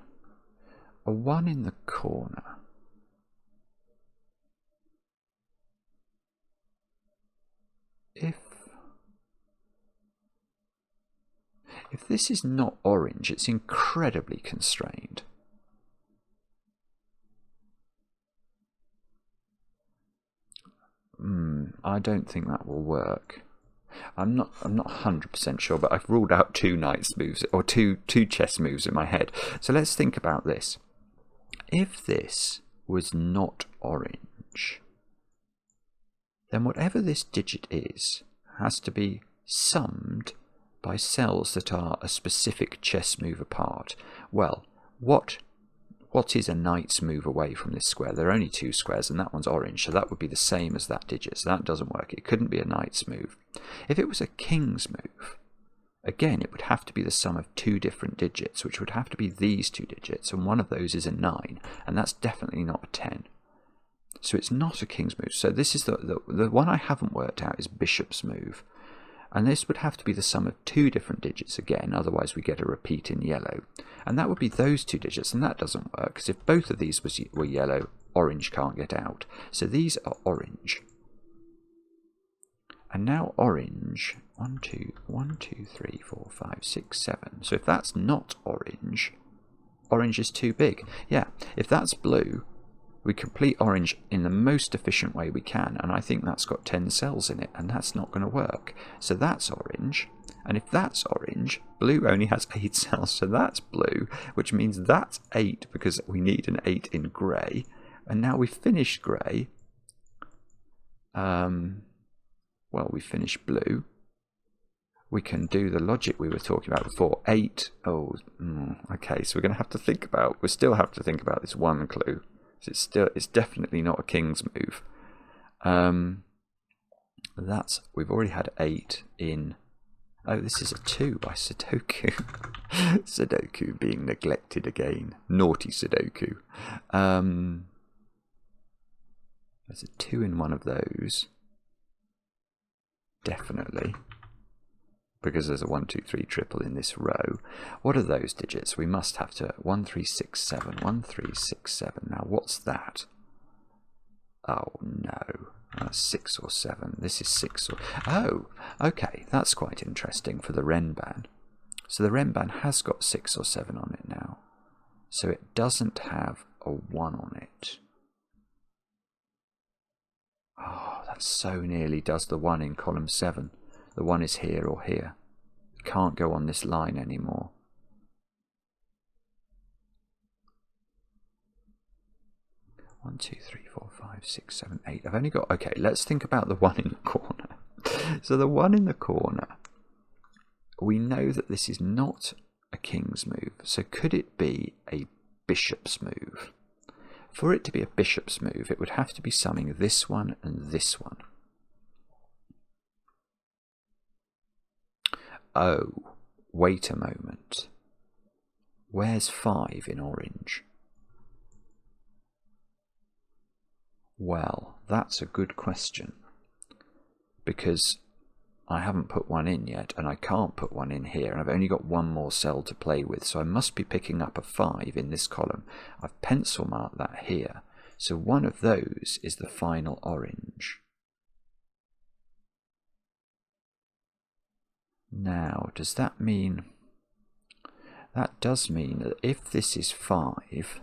A 1 in the corner. If this is not orange, it's incredibly constrained. I don't think that will work. I'm not 100% sure, but I've ruled out 2 knight's moves, or two chess moves in my head. So let's think about this. If this was not orange, then whatever this digit is has to be summed by cells that are a specific chess move apart. Well, what is a knight's move away from this square? There are only 2 squares, and that one's orange, so that would be the same as that digit, so that doesn't work. It couldn't be a knight's move. If it was a king's move, again, it would have to be the sum of 2 different digits, which would have to be these 2 digits, and one of those is a 9, and that's definitely not a 10. So it's not a king's move. So this is the one I haven't worked out is bishop's move. And this would have to be the sum of 2 different digits again, otherwise we get a repeat in yellow. And that would be those 2 digits, and that doesn't work, because if both of these were yellow, orange can't get out. So these are orange. And now orange, 1, 2, 3, 4, 5, 6, 7. So if that's not orange, orange is too big. Yeah, if that's blue, we complete orange in the most efficient way we can, and I think that's got 10 cells in it, and that's not going to work. So that's orange, and if that's orange, blue only has 8 cells, so that's blue, which means that's 8, because we need an 8 in grey. And now we've finished grey. Well, we finished blue. We can do the logic we were talking about before. 8. Oh, okay, so we're going to have to think about, we still have to think about this one clue. So it's definitely not a king's move. We've already had 8 in. Oh, this is a 2 by Sudoku. Sudoku being neglected again. Naughty Sudoku. There's a 2 in one of those. Definitely. Because there's a 1, 2, 3 triple in this row. What are those digits? We must have to 1, 3, 6, 7. 1, 3, 6, 7. Now what's that? Oh no. 6 or 7. This is 6 or... Oh, okay. That's quite interesting for the Renban. So the Renban has got 6 or 7 on it now. So it doesn't have a 1 on it. Oh, that so nearly does the 1 in column 7. The 1 is here or here. It can't go on this line anymore. One, 2, 3, 4, 5, 6, 7, 8. I've only got... Okay, let's think about the 1 in the corner. So the 1 in the corner, we know that this is not a king's move. So could it be a bishop's move? For it to be a bishop's move, it would have to be summing this one and this one. Oh, wait a moment. Where's 5 in orange? Well, that's a good question, because I haven't put one in yet, and I can't put one in here, and I've only got one more cell to play with, so I must be picking up a 5 in this column. I've pencil marked that here, so one of those is the final orange. Now, does that mean... That does mean that if this is 5...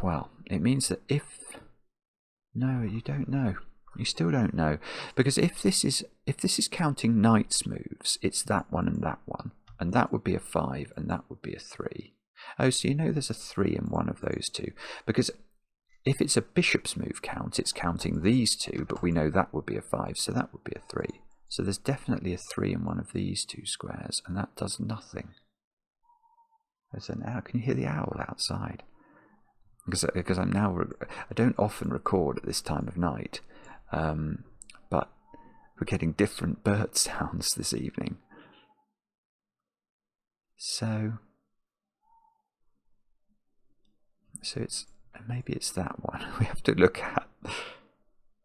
Well, it means that if... No, you don't know. You still don't know. Because if this is counting knight's moves, it's that one and that one. And that would be a 5 and that would be a 3. Oh, so you know there's a 3 in one of those two. Because if it's a bishop's move count, it's counting these two, but we know that would be a 5, so that would be a 3. So there's definitely a 3 in one of these two squares, and that does nothing. There's an owl. Can you hear the owl outside? Because I'm now... I don't often record at this time of night, but we're getting different bird sounds this evening. So it's... Maybe it's that one we have to look at.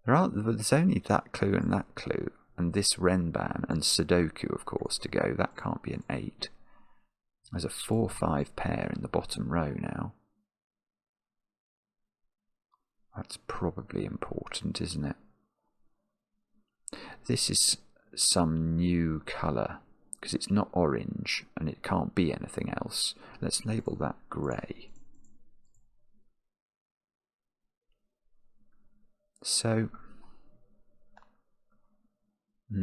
There's only that clue and that clue, and this Renban and Sudoku, of course, to go. That can't be an 8. There's a 4-5 pair in the bottom row now. That's probably important, isn't it? This is some new colour, because it's not orange, and it can't be anything else. Let's label that grey. So, how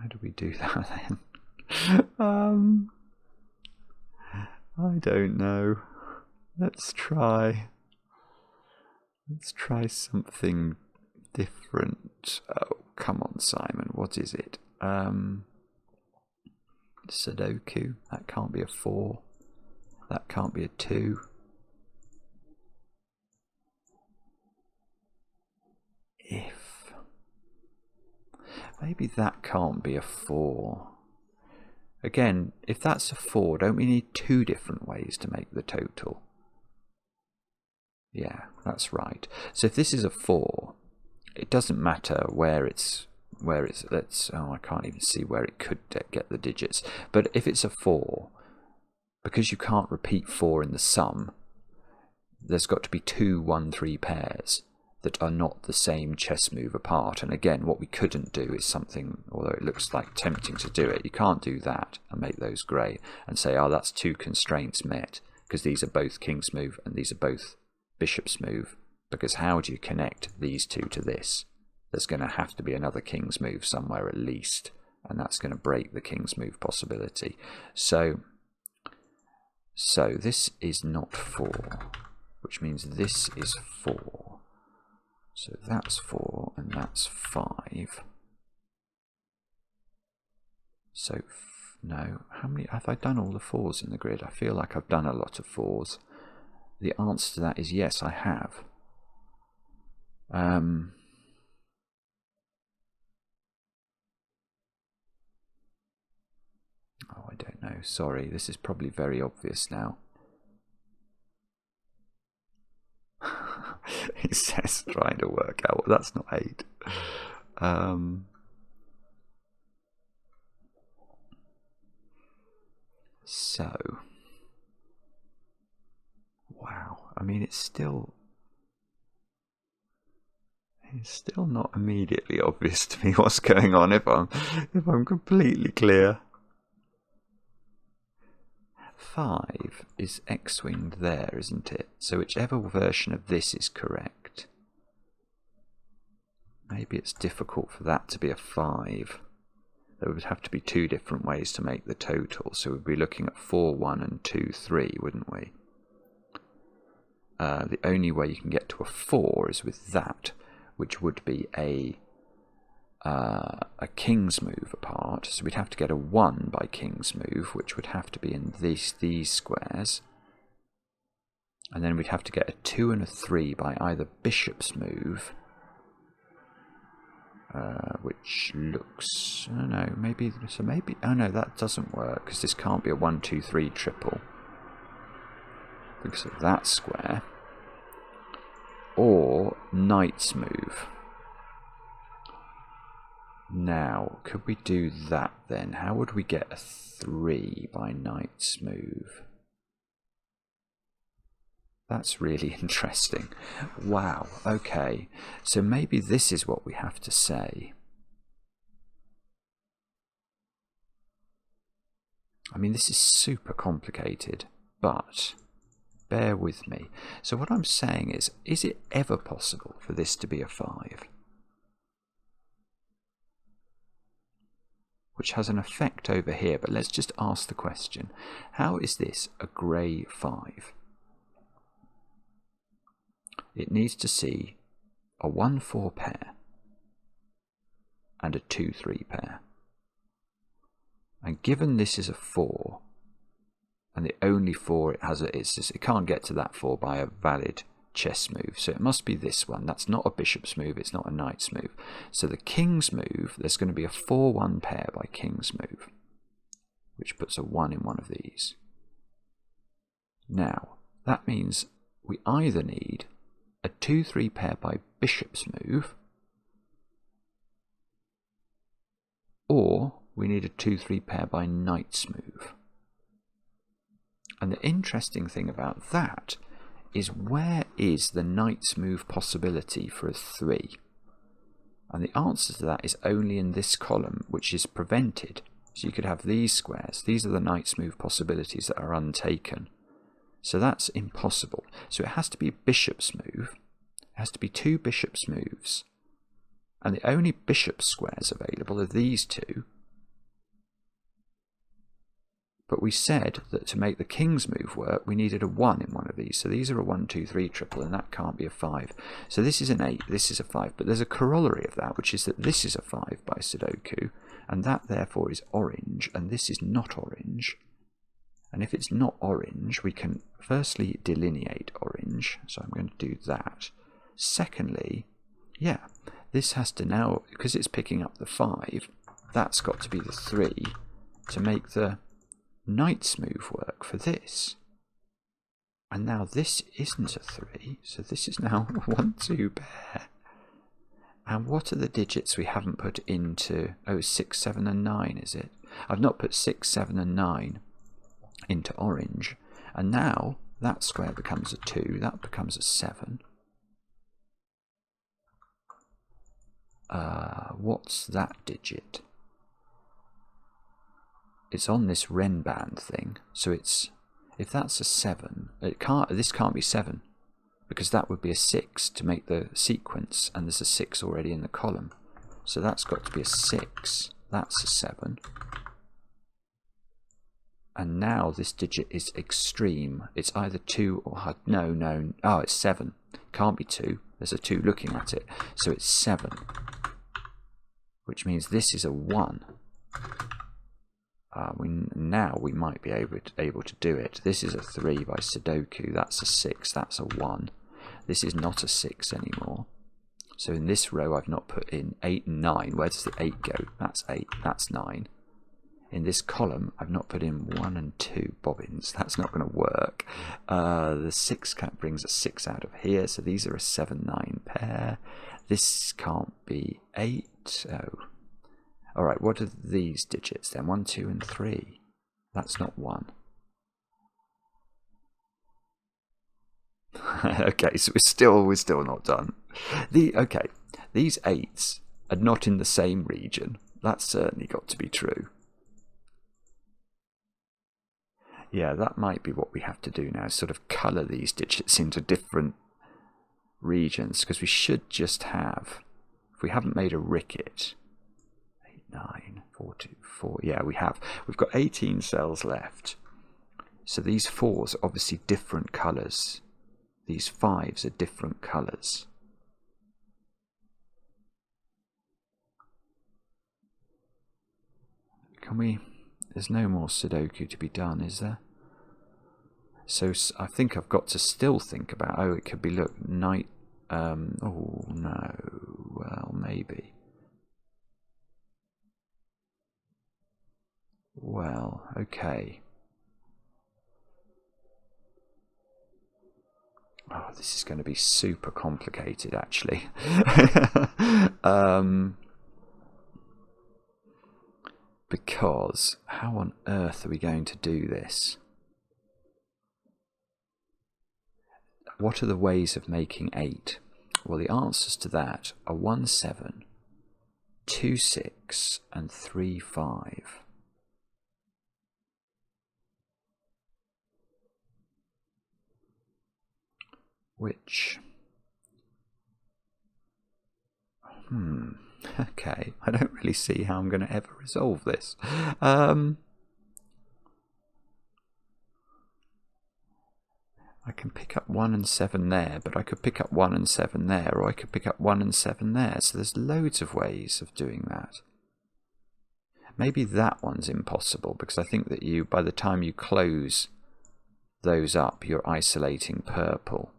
do we do that then? I don't know. Let's try something different. Oh, come on, Simon. What is it? Sudoku. That can't be a 4. That can't be a 2. If maybe that can't be a 4. Again, if that's a 4, don't we need 2 different ways to make the total? Yeah, that's right. So if this is a 4, it doesn't matter where it's I can't even see where it could get the digits. But if it's a 4, because you can't repeat 4 in the sum, there's got to be 2 1-3 pairs that are not the same chess move apart. And again, what we couldn't do is something, although it looks like tempting to do it, you can't do that and make those grey and say, oh, that's 2 constraints met, because these are both king's move and these are both bishop's move. Because how do you connect these two to this? There's going to have to be another king's move somewhere at least, and that's going to break the king's move possibility. So this is not 4, which means this is 4. So that's 4 and that's 5. So no, how many have I done? All the 4s in the grid? I feel like I've done a lot of 4s. The answer to that is yes, I have. Oh, I don't know. Sorry, this is probably very obvious now. He says trying to work out. Well, that's not 8. So, wow. I mean, it's still not immediately obvious to me what's going on if I'm completely clear. 5 is X-winged there, isn't it? So whichever version of this is correct. Maybe it's difficult for that to be a 5. There would have to be 2 different ways to make the total. So we'd be looking at 4, 1 and 2, 3, wouldn't we? The only way you can get to a 4 is with that, which would be a king's move apart. So we'd have to get a 1 by king's move, which would have to be in these squares. And then we'd have to get a 2 and a 3 by either bishop's move, which looks, I don't know, maybe, so maybe, oh no, that doesn't work, because this can't be a 1, 2, 3 triple, because of that square, or knight's move. Now, could we do that then? How would we get a 3 by knight's move? That's really interesting. Wow, okay. So maybe this is what we have to say. I mean, this is super complicated, but bear with me. So what I'm saying is it ever possible for this to be a 5? Which has an effect over here, but let's just ask the question. How is this a grey 5? It needs to see a 1-4 pair and a 2-3 pair. And given this is a 4, and the only 4 it has, it can't get to that 4 by a valid chess move, so it must be this one. That's not a bishop's move, it's not a knight's move. So the king's move, there's going to be a 4-1 pair by king's move, which puts a 1 in one of these. Now, that means we either need a 2-3 pair by bishop's move, or we need a 2-3 pair by knight's move. And the interesting thing about that is, where is the knight's move possibility for a 3? And the answer to that is only in this column, which is prevented. So you could have these squares. These are the knight's move possibilities that are untaken. So that's impossible. So it has to be bishop's move. It has to be 2 bishop's moves. And the only bishop squares available are these 2. But we said that to make the king's move work, we needed a 1 in one of these. So these are a 1, 2, 3 triple, and that can't be a 5. So this is an 8, this is a 5. But there's a corollary of that, which is that this is a 5 by Sudoku, and that therefore is orange, and this is not orange. And if it's not orange, we can firstly delineate orange. So I'm going to do that. Secondly, yeah, this has to now, because it's picking up the 5, that's got to be the 3 to make the knight's move work for this. And now this isn't a 3, so this is now a 1, 2 pair. And what are the digits we haven't put into, 6, 7 and 9 is it? I've not put 6, 7 and 9 into orange. And now that square becomes a 2, that becomes a 7. What's that digit? It's on this Ren band thing, so it's, if that's a 7, this can't be 7, because that would be a 6 to make the sequence, and there's a 6 already in the column. So that's got to be a 6, that's a 7. And now this digit is extreme. It's either 2 or, no, oh, it's 7. Can't be 2, there's a 2 looking at it, so it's 7. Which means this is a 1. Now we might be able to do it. This is a 3 by Sudoku, that's a 6, that's a 1. This is not a 6 anymore. So in this row I've not put in 8 and 9. Where does the 8 go? That's 8, that's 9. In this column I've not put in 1 and 2 bobbins. That's not going to work. The 6 brings a 6 out of here, so these are a 7, 9 pair. This can't be 8. Oh. Alright, what are these digits then? 1, 2 and 3. That's not 1. Okay, so we're still not done. Okay, these 8s are not in the same region. That's certainly got to be true. Yeah, that might be what we have to do now, sort of colour these digits into different regions, because we should just have, if we haven't made a ricket, 8, 9, 4, 2, 4, yeah, we have. We've got 18 cells left. So these 4s are obviously different colours. These 5s are different colours. Can we... There's no more Sudoku to be done, is there? So I think I've got to still think about, it could be, look, night, oh no, well, maybe. okay. Oh, this is going to be super complicated, actually. Because how on earth are we going to do this? What are the ways of making 8? Well, the answers to that are 1, 7, 2, 6, and 3, 5. Which... okay, I don't really see how I'm going to ever resolve this. I can pick up 1 and 7 there, but I could pick up 1 and 7 there, or I could pick up 1 and 7 there. So there's loads of ways of doing that. Maybe that one's impossible, because I think that you, by the time you close those up, you're isolating purple.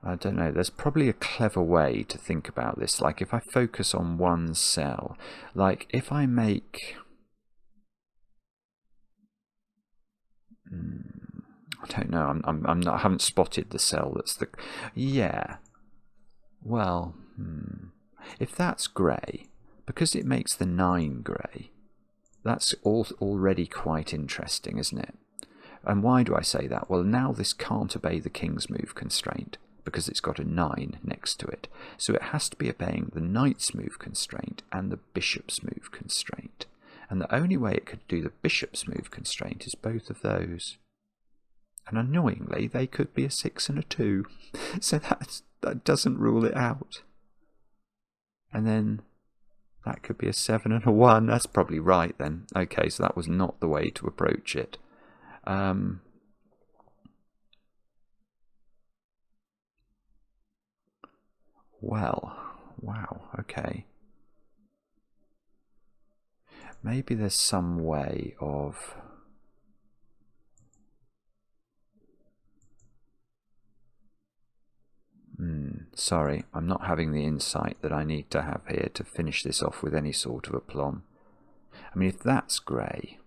I don't know, there's probably a clever way to think about this. Like if I focus on one cell, like if I make... I don't know, I haven't spotted the cell that's the... Yeah. Well, if that's grey, because it makes the 9 grey, that's already quite interesting, isn't it? And why do I say that? Well, now this can't obey the king's move constraint, because it's got a 9 next to it. So it has to be obeying the knight's move constraint and the bishop's move constraint. And the only way it could do the bishop's move constraint is both of those. And annoyingly, they could be a 6 and a 2. So that doesn't rule it out. And then that could be a 7 and a 1. That's probably right then. Okay, so that was not the way to approach it. Well, wow, okay. Maybe there's some way of... sorry, I'm not having the insight that I need to have here to finish this off with any sort of aplomb. I mean, if that's grey,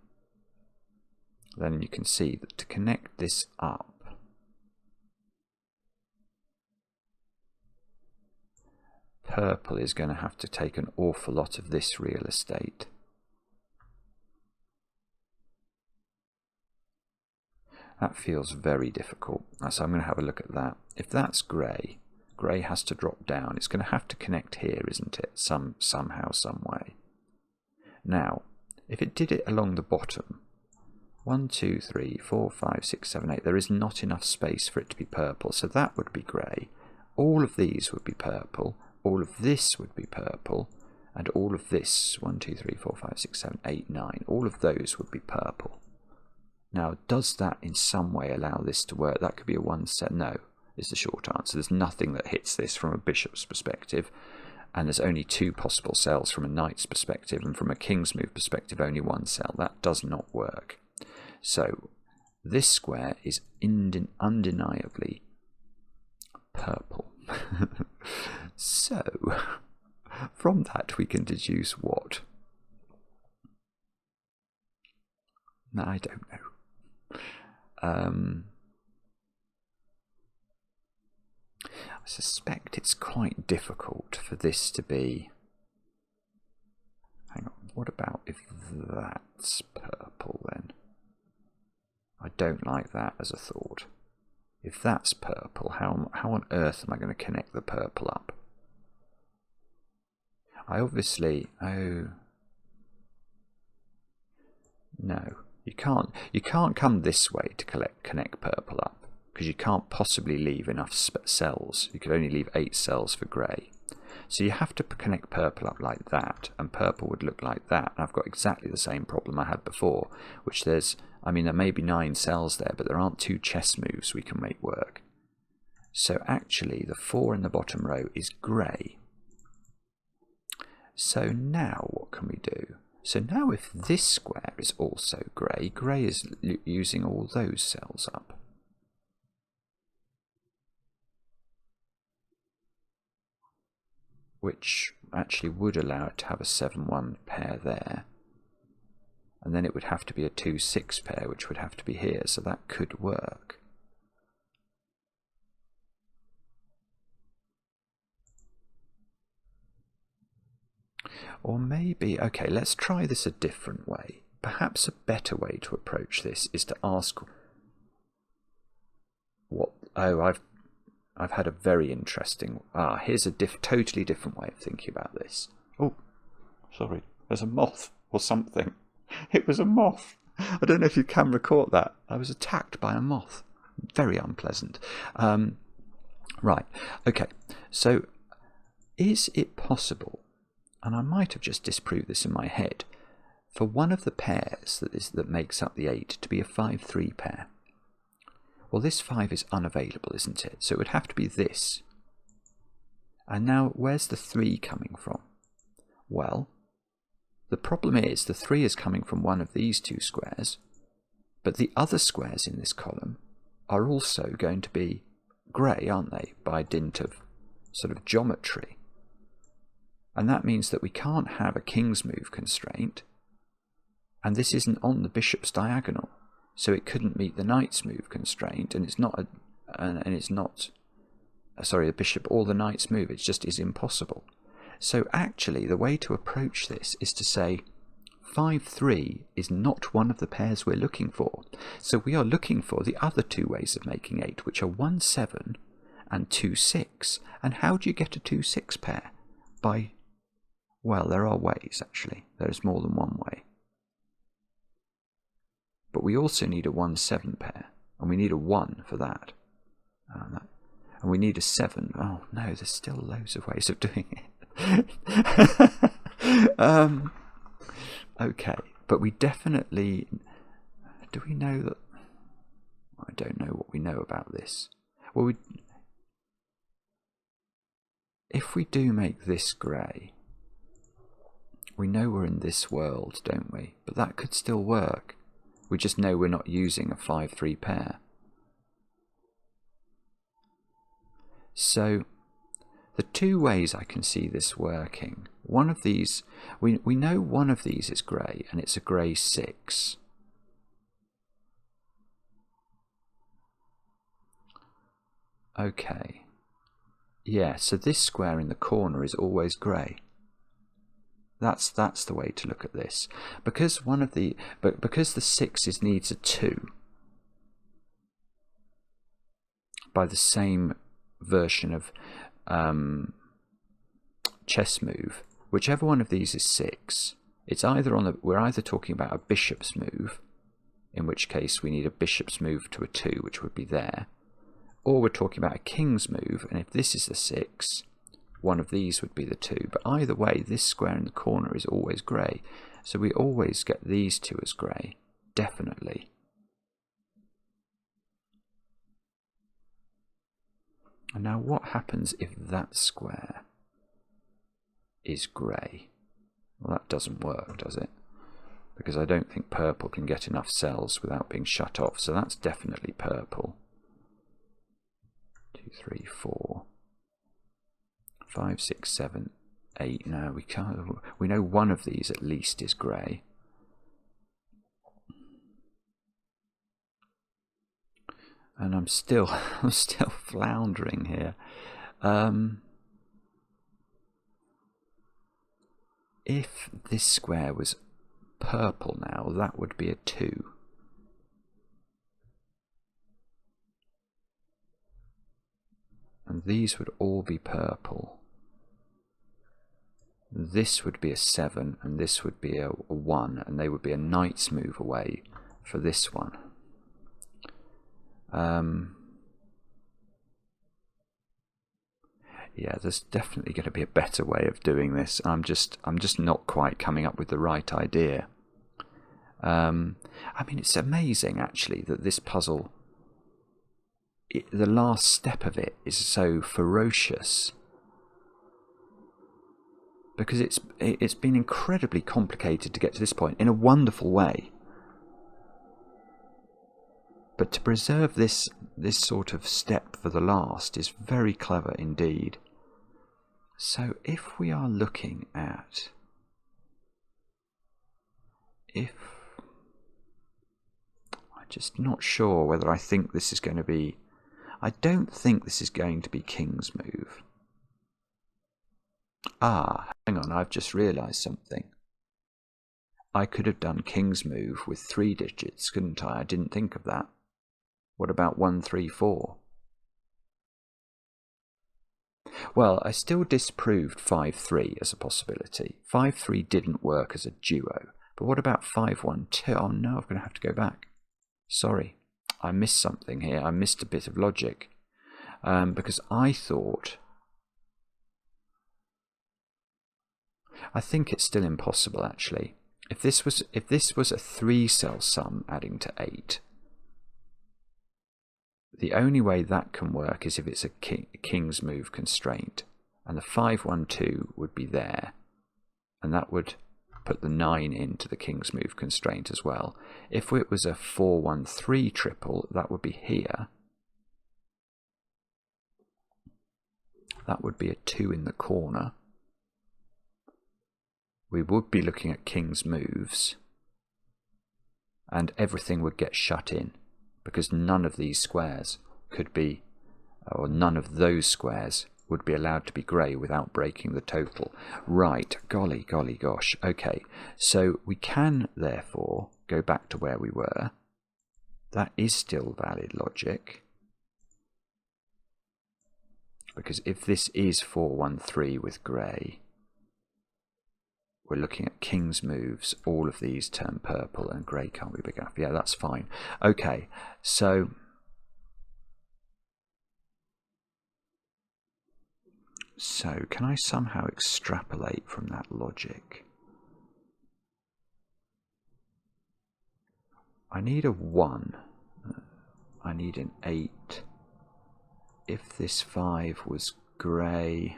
then you can see that to connect this up, purple is going to have to take an awful lot of this real estate. That feels very difficult. So I'm going to have a look at that. If that's grey, grey has to drop down. It's going to have to connect here, isn't it? Somehow, some way. Now, if it did it along the bottom, 1, 2, 3, 4, 5, 6, 7, 8, there is not enough space for it to be purple. So that would be grey. All of these would be purple. All of this would be purple. And all of this, 1, 2, 3, 4, 5, 6, 7, 8, 9, all of those would be purple. Now, does that in some way allow this to work? That could be a 1 set. No, is the short answer. There's nothing that hits this from a bishop's perspective, and there's only 2 possible cells from a knight's perspective, and from a king's move perspective, only 1 cell. That does not work. So, this square is undeniably purple. So, from that we can deduce what? No, I don't know. I suspect it's quite difficult for this to be... Hang on, what about if that's purple then? I don't like that as a thought. If that's purple, how on earth am I going to connect the purple up? I obviously... Oh... No. You can't come this way to connect purple up, because you can't possibly leave enough cells. You could only leave 8 cells for grey. So you have to connect purple up like that, and purple would look like that. And I've got exactly the same problem I had before, which there's, I mean, there may be 9 cells there, but there aren't 2 chess moves we can make work. So actually, the 4 in the bottom row is grey. So now what can we do? So now if this square is also grey, grey is using all those cells up. Which actually would allow it to have a 7-1 pair there. And then it would have to be a 2-6 pair, which would have to be here, so that could work. Or maybe, okay, let's try this a different way. Perhaps a better way to approach this is to ask what... Oh, I've had a very interesting... here's a totally different way of thinking about this. Oh, sorry, there's a moth or something. It was a moth. I don't know if you can record that. I was attacked by a moth. Very unpleasant. Right, okay, so is it possible, and I might have just disproved this in my head, for one of the pairs that makes up the 8 to be a 5-3 pair? Well, this 5 is unavailable, isn't it? So it would have to be this. And now, where's the 3 coming from? Well, the problem is the 3 is coming from one of these two squares, but the other squares in this column are also going to be grey, aren't they, by dint of sort of geometry. And that means that we can't have a king's move constraint, and this isn't on the bishop's diagonal, so it couldn't meet the knight's move constraint, and it's not sorry, the bishop or the knight's move. It just is impossible. So actually, the way to approach this is to say 5-3 is not one of the pairs we're looking for. So we are looking for the other two ways of making 8, which are 1-7 and 2-6. And how do you get a 2-6 pair? By, well, there are ways, actually. There's more than one way. But we also need a 1-7 pair, and we need a 1 for that. And we need a 7. Oh, no, there's still loads of ways of doing it. Okay, but we definitely... Do we know that... I don't know what we know about this. Well, if we do make this grey, we know we're in this world, don't we? But that could still work. We just know we're not using a 5-3 pair. So, the two ways I can see this working, one of these, we know one of these is grey, and it's a grey 6. Okay. Yeah, so this square in the corner is always grey. That's the way to look at this. Because because the 6 needs a 2 by the same version of chess move, whichever one of these is 6, it's either we're either talking about a bishop's move, in which case we need a bishop's move to a 2, which would be there, or we're talking about a king's move, and if this is the 6, one of these would be the 2. But either way, this square in the corner is always grey, so we always get these two as grey, definitely. And now what happens if that square is grey? Well, that doesn't work, does it? Because I don't think purple can get enough cells without being shut off, so that's definitely purple. 2, 3, 4, 5, 6, 7, 8. No, we can't. We know one of these at least is grey. And I'm still floundering here. If this square was purple now, that would be a 2. And these would all be purple. This would be a 7, and this would be a 1, and they would be a knight's move away for this one. Yeah, there's definitely going to be a better way of doing this. I'm just not quite coming up with the right idea. I mean, it's amazing actually that this puzzle, the last step of it is so ferocious. because it's been incredibly complicated to get to this point in a wonderful way. But to preserve this sort of step for the last is very clever indeed. So if we are looking at, I'm just not sure whether I think this is going to be, I don't think this is going to be king's move. Hang on, I've just realised something. I could have done king's move with 3 digits, couldn't I? I didn't think of that. What about 1, 3, 4? Well, I still disproved 5, 3 as a possibility. 5, 3 didn't work as a duo. But what about 5, 1, 2? Oh no, I'm going to have to go back. Sorry, I missed something here. I missed a bit of logic. Because I thought... I think it's still impossible, actually. If this was a 3-cell sum adding to 8... the only way that can work is if it's a king's move constraint, and the 5, 1, 2 would be there, and that would put the 9 into the king's move constraint as well. If it was a 4, 1, 3 triple, that would be here. That would be a 2 in the corner. We would be looking at king's moves, and everything would get shut in, because none of these squares could be, or none of those squares would be allowed to be grey without breaking the total. Right, golly gosh. Okay, so we can therefore go back to where we were. That is still valid logic, because if this is 4, 1, 3 with grey, we're looking at king's moves. All of these turn purple and grey can't be big enough. Yeah, that's fine. Okay, so can I somehow extrapolate from that logic? I need a 1. I need an 8. If this 5 was grey...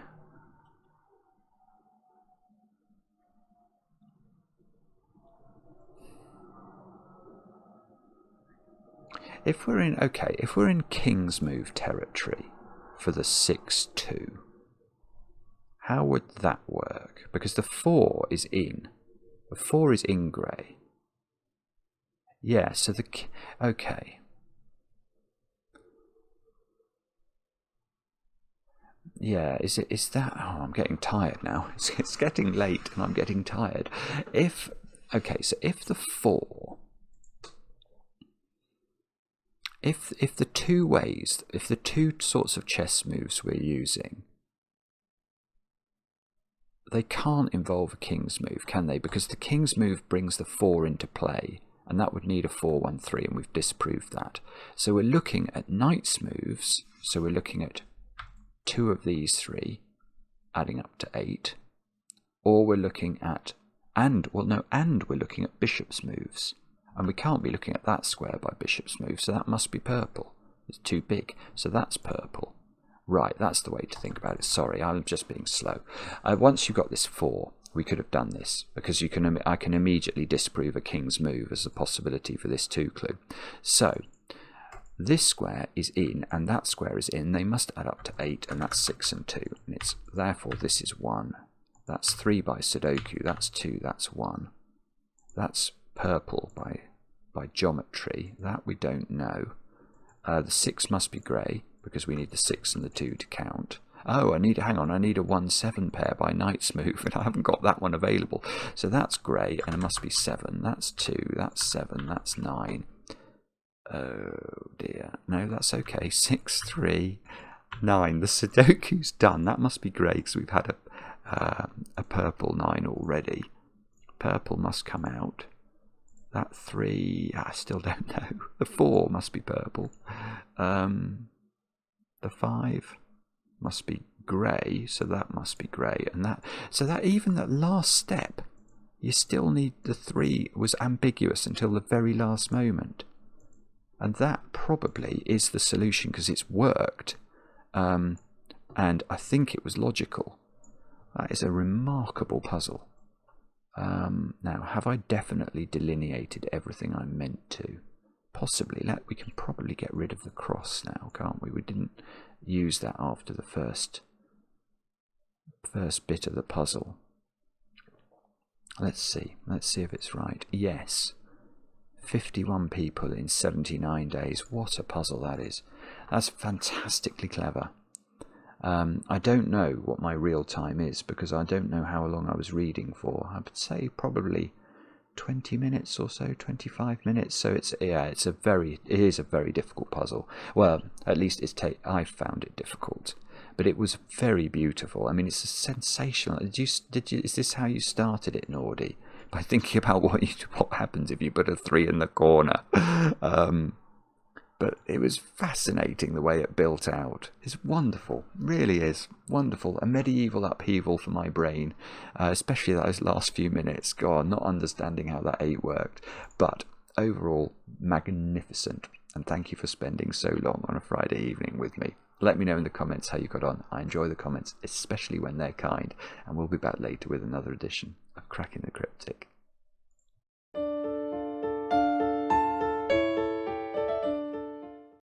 If we're in king's move territory for the 6, 2, how would that work? Because the 4 is in. The 4 is in grey. Yeah, so okay. Yeah, is that... Oh, I'm getting tired now. It's getting late and I'm getting tired. Okay, so if the 4... If the two sorts of chess moves we're using, they can't involve a king's move, can they? Because the king's move brings the 4 into play, and that would need a 4, 1, 3, and we've disproved that. So we're looking at knight's moves, so we're looking at 2 of these 3, adding up to 8, or we're looking at, and we're looking at bishop's moves. And we can't be looking at that square by bishop's move, so that must be purple. It's too big, so that's purple. Right, that's the way to think about it. Sorry, I'm just being slow. Once you've got this 4, we could have done this, because I can immediately disprove a king's move as a possibility for this 2 clue. So, this square is in, and that square is in. They must add up to 8, and that's 6 and 2. And therefore, this is 1. That's 3 by Sudoku. That's 2. That's 1. That's purple by geometry. That we don't know. The 6 must be grey, because we need the 6 and the 2 to count. Oh, I need a 1-7 pair by knight's move, and I haven't got that one available. So that's grey, and it must be 7. That's 2, that's 7, that's 9. Oh dear. No, that's okay. 6, 3, 9. The Sudoku's done. That must be grey, because we've had a purple 9 already. Purple must come out. That 3, I still don't know. The 4 must be purple. The 5 must be grey, so that must be grey. And that even that last step, you still need the 3 was ambiguous until the very last moment. And that probably is the solution, because it's worked. And I think it was logical. That is a remarkable puzzle. Now, have I definitely delineated everything I meant to? Possibly. We can probably get rid of the cross now, can't we? We didn't use that after the first bit of the puzzle. Let's see if it's right. Yes, 51 people in 79 days. What a puzzle that is. That's fantastically clever. I don't know what my real time is because I don't know how long I was reading for. I would say probably 20 minutes or so, 25 minutes. So it is a very difficult puzzle. Well, at least I found it difficult, but it was very beautiful. I mean, it's sensational. Is this how you started it, Nordy? By thinking about what happens if you put a 3 in the corner. But it was fascinating the way it built out. It's wonderful, really is wonderful. A medieval upheaval for my brain, especially those last few minutes. God, not understanding how that 8 worked. But overall, magnificent. And thank you for spending so long on a Friday evening with me. Let me know in the comments how you got on. I enjoy the comments, especially when they're kind. And we'll be back later with another edition of Cracking the Cryptic.